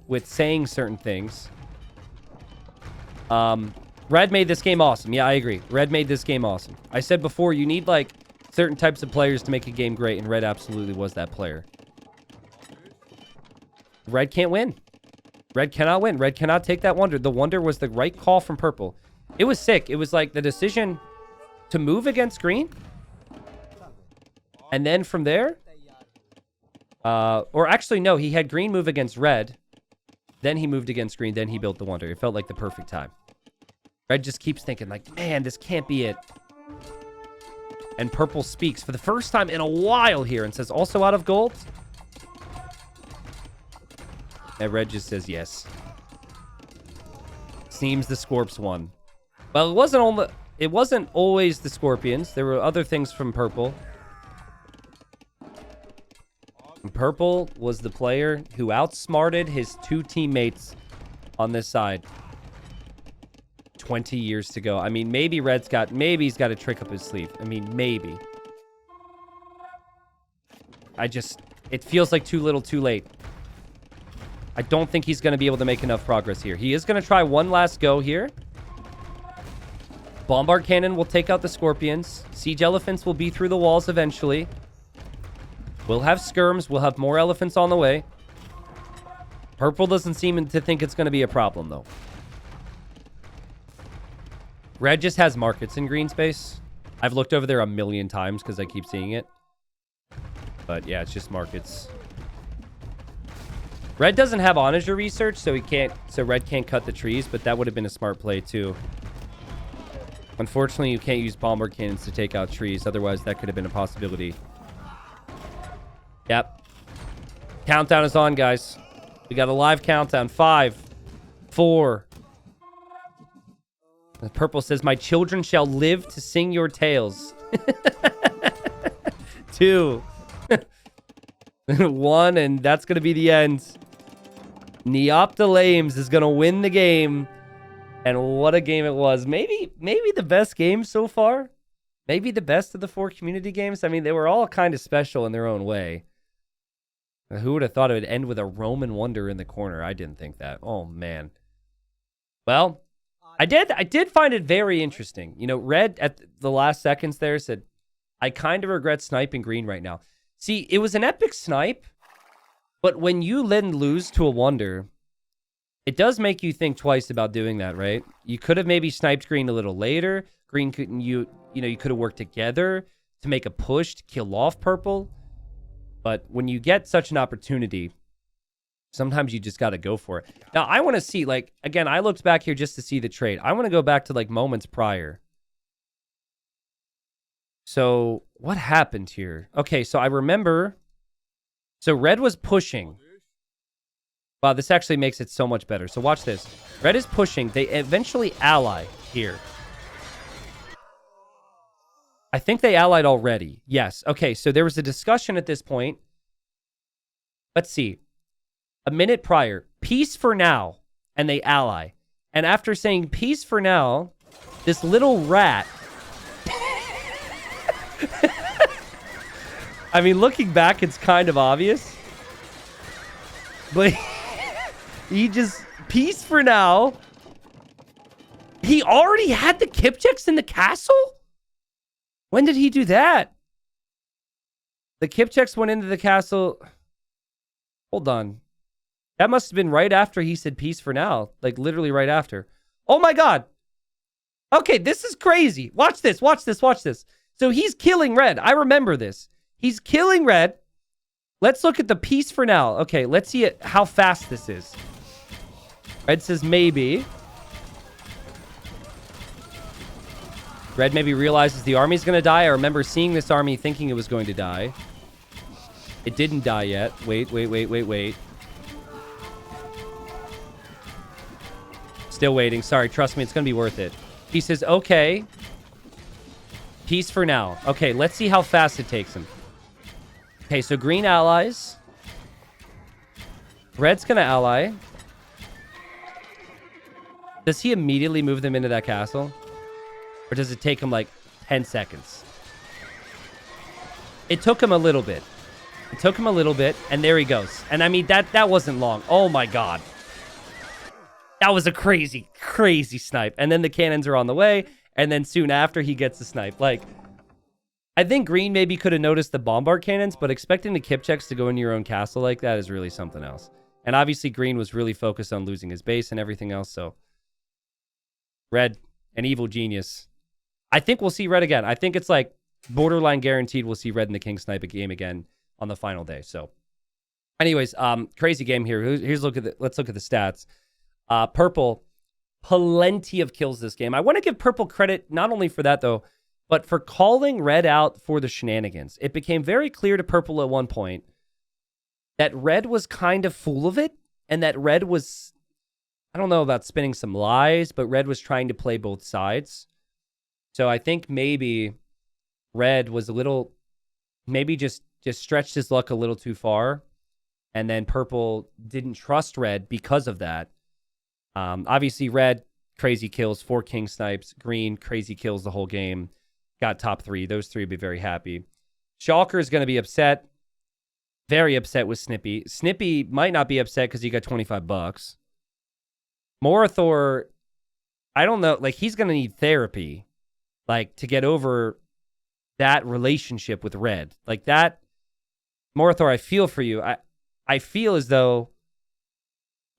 with saying certain things. Red made this game awesome. Yeah, I agree. Red made this game awesome. I said before, you need, like, certain types of players to make a game great, and Red absolutely was that player. Red can't win. Red cannot win. Red cannot take that Wonder. The Wonder was the right call from Purple. It was sick. It was like the decision to move against Green. And then from there... or actually, no. He had Green move against Red. Then he moved against Green. Then he built the Wonder. It felt like the perfect time. Red just keeps thinking, like, man, this can't be it. And Purple speaks for the first time in a while here and says, also out of gold? And Red just says yes. Seems the Scorps won. Well, it wasn't always the Scorpions. There were other things from Purple. And Purple was the player who outsmarted his 2 teammates on this side. 20 years to go. I mean, maybe he's got a trick up his sleeve. I mean, maybe. It feels like too little, too late. I don't think he's going to be able to make enough progress here. He is going to try one last go here. Bombard Cannon will take out the Scorpions. Siege Elephants will be through the walls eventually. We'll have skirms. We'll have more elephants on the way. Purple doesn't seem to think it's going to be a problem, though. Red just has markets in green space. I've looked over there a million times because I keep seeing it. But yeah, it's just markets. Red doesn't have onager research, so Red can't cut the trees, but that would have been a smart play too. Unfortunately, you can't use bombard cannons to take out trees. Otherwise, that could have been a possibility. Yep. Countdown is on, guys. We got a live countdown. 5, 4, Purple says, my children shall live to sing your tales. 2. 1, and that's going to be the end. Neoptolames is going to win the game. And what a game it was. Maybe the best game so far. Maybe the best of the 4 community games. I mean, they were all kind of special in their own way. Who would have thought it would end with a Roman Wonder in the corner? I didn't think that. Oh, man. Well, I did find it very interesting. You know, Red at the last seconds there said, I kind of regret sniping green right now. See, it was an epic snipe, but when you then lose to a Wonder, it does make you think twice about doing that, right? You could have maybe sniped green a little later. Green couldn't, you could have worked together to make a push to kill off purple. But when you get such an opportunity, sometimes you just got to go for it. Now, I want to see, like, again, I looked back here just to see the trade. I want to go back to, like, moments prior. So, what happened here? Okay, so I remember. So, Red was pushing. Wow, this actually makes it so much better. So, watch this. Red is pushing. They eventually ally here. I think they allied already. Yes. Okay, so there was a discussion at this point. Let's see. A minute prior, peace for now, and they ally. And after saying peace for now, this little rat... I mean, looking back, it's kind of obvious. But he just... Peace for now. He already had the Kipchaks in the castle? When did he do that? The Kipchaks went into the castle... Hold on. That must have been right after he said peace for now. Like, literally right after. Oh, my God. Okay, this is crazy. Watch this, watch this, watch this. So he's killing Red. I remember this. He's killing Red. Let's look at the peace for now. Okay, let's see how fast this is. Red says maybe. Red maybe realizes the army's going to die. I remember seeing this army thinking it was going to die. It didn't die yet. Wait. Still waiting. Sorry, trust me, it's going to be worth it. He says, okay. Peace for now. Okay, let's see how fast it takes him. Okay, so green allies. Red's going to ally. Does he immediately move them into that castle? Or does it take him like 10 seconds? It took him a little bit. It took him a little bit, and there he goes. And I mean, that wasn't long. Oh my God. That was a crazy, crazy snipe. And then the cannons are on the way, and then soon after he gets the snipe. Like, I think green maybe could have noticed the bombard cannons, but expecting the Kipchaks to go into your own castle like that is really something else. And obviously green was really focused on losing his base and everything else, so... Red, an evil genius. I think we'll see Red again. I think it's like borderline guaranteed we'll see Red in the King Snipe game again on the final day. So, anyways, crazy game here. Let's look at the stats. Purple, plenty of kills this game. I want to give Purple credit not only for that though, but for calling Red out for the shenanigans. It became very clear to Purple at one point that Red was kind of full of it, and that Red was, I don't know about spinning some lies, but Red was trying to play both sides. So I think maybe Red was a little, maybe just stretched his luck a little too far. And then Purple didn't trust Red because of that. Obviously, Red, crazy kills, 4 King Snipes. Green, crazy kills the whole game. Got top 3. Those 3 would be very happy. Shulker is going to be upset. Very upset with Snippy. Snippy might not be upset because he got $25. Morathor, I don't know. Like, he's going to need therapy. Like, to get over that relationship with Red. Like, that, Morathor, I feel for you. I feel as though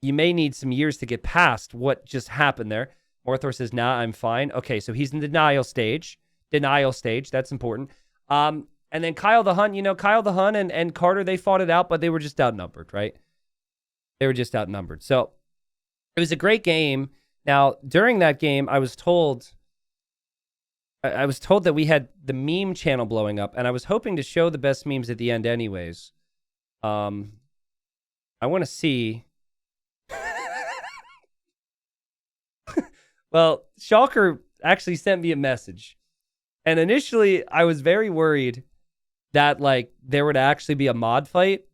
you may need some years to get past what just happened there. Morathor says, nah, I'm fine. Okay, so he's in denial stage. Denial stage, that's important. And then Kyle the Hunt, Kyle the Hunt and Carter, they fought it out, but they were just outnumbered, right? They were just outnumbered. So, it was a great game. Now, during that game, I was told that we had the meme channel blowing up, and I was hoping to show the best memes at the end anyways. I want to see... Well, Shulker actually sent me a message. And initially, I was very worried that, like, there would actually be a mod fight.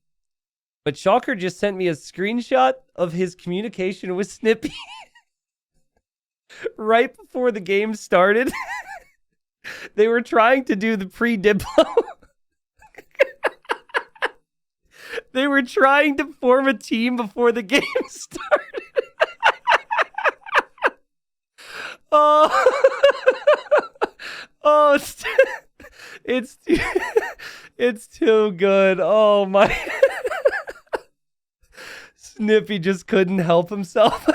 But Shulker just sent me a screenshot of his communication with Snippy right before the game started. They were trying to do the pre-Diplo. They were trying to form a team before the game started. Oh, it's too good. Oh my. Snippy just couldn't help himself.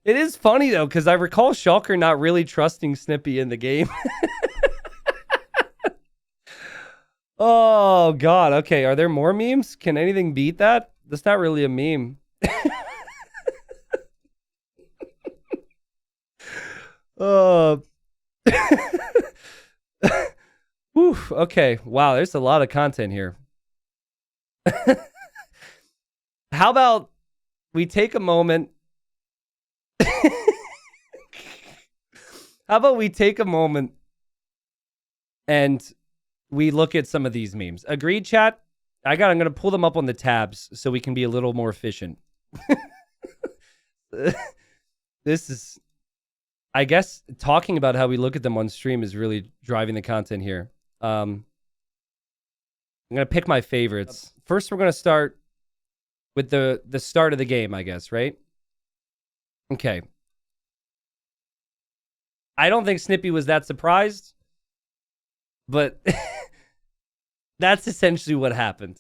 It is funny though, because I recall Shulker not really trusting Snippy in the game. Oh god, okay. Are there more memes? Can anything beat that? That's not really a meme. Oof, okay. Wow, there's a lot of content here. How about we take a moment? How about we take a moment and we look at some of these memes? Agreed, chat? I'm going to pull them up on the tabs so we can be a little more efficient. This is, I guess, talking about how we look at them on stream is really driving the content here. I'm going to pick my favorites. First, we're going to start with the start of the game, I guess, right? Okay. I don't think Snippy was that surprised, but that's essentially what happened.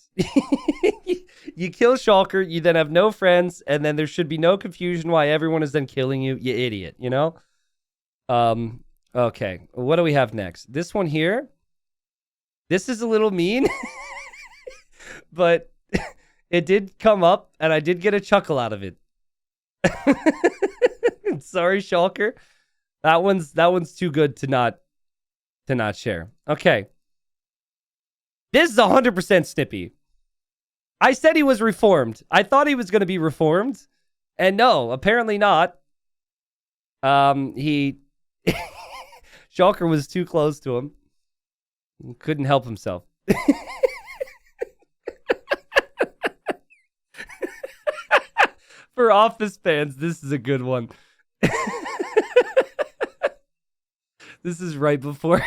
You kill Shulker, you then have no friends, and then there should be no confusion why everyone is then killing you, you idiot, you know? Okay, what do we have next? This one here. This is a little mean, but it did come up, and I did get a chuckle out of it. Sorry, Shulker. That one's too good to not share. Okay. This is 100% Snippy. I said he was reformed. I thought he was going to be reformed. And no, apparently not. Shulker was too close to him. Couldn't help himself. For Office fans, this is a good one. This is right before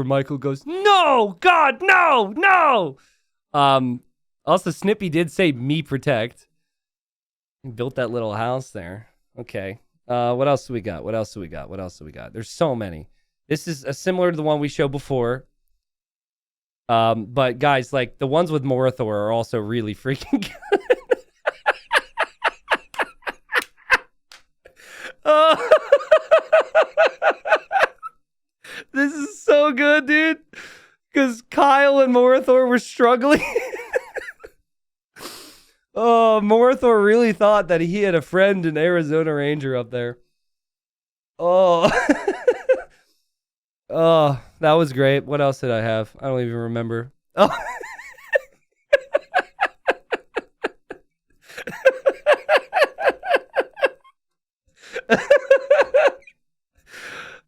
Michael goes, "No, God, no, no." Also, Snippy did say "me protect." He built that little house there. Okay. What else do we got? What else do we got? There's so many. This is similar to the one we showed before. But guys, like the ones with Morathor are also really freaking good. This is so good, dude. Because Kyle and Morathor were struggling. Oh, Morathor really thought that he had a friend in Arizona Ranger up there. Oh. Oh, that was great. What else did I have? I don't even remember. Oh.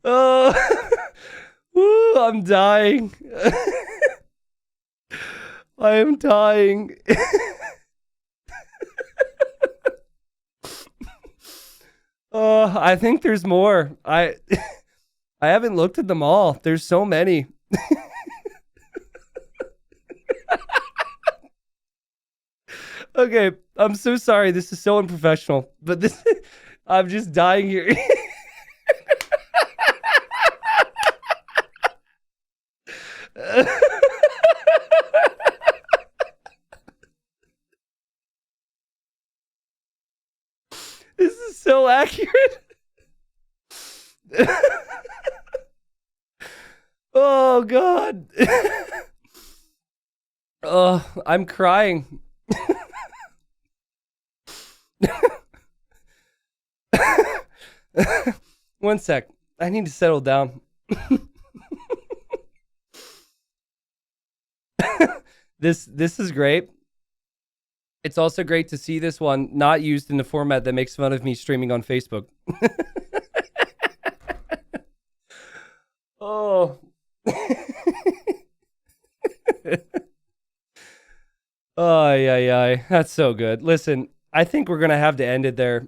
Oh. Woo, I'm dying. I am dying. I think there's more. I haven't looked at them all. There's so many. Okay, I'm so sorry. This is so unprofessional, but this I'm just dying here. This is so accurate. Oh god. Oh, I'm crying. One sec. I need to settle down. This is great. It's also great to see this one not used in the format that makes fun of me streaming on Facebook. Oh. Oh, yeah. That's so good. Listen, I think we're going to have to end it there.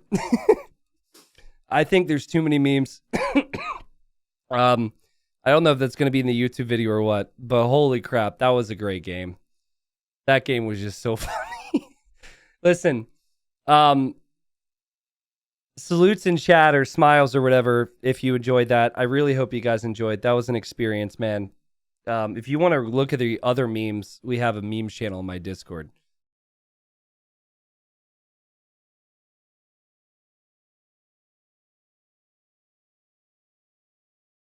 I think there's too many memes. I don't know if that's going to be in the YouTube video or what, but holy crap, that was a great game. That game was just so funny. Listen, salutes in chat or smiles or whatever if you enjoyed that. I really hope you guys enjoyed. That was an experience, man. If you want to look at the other memes, we have a memes channel on my Discord.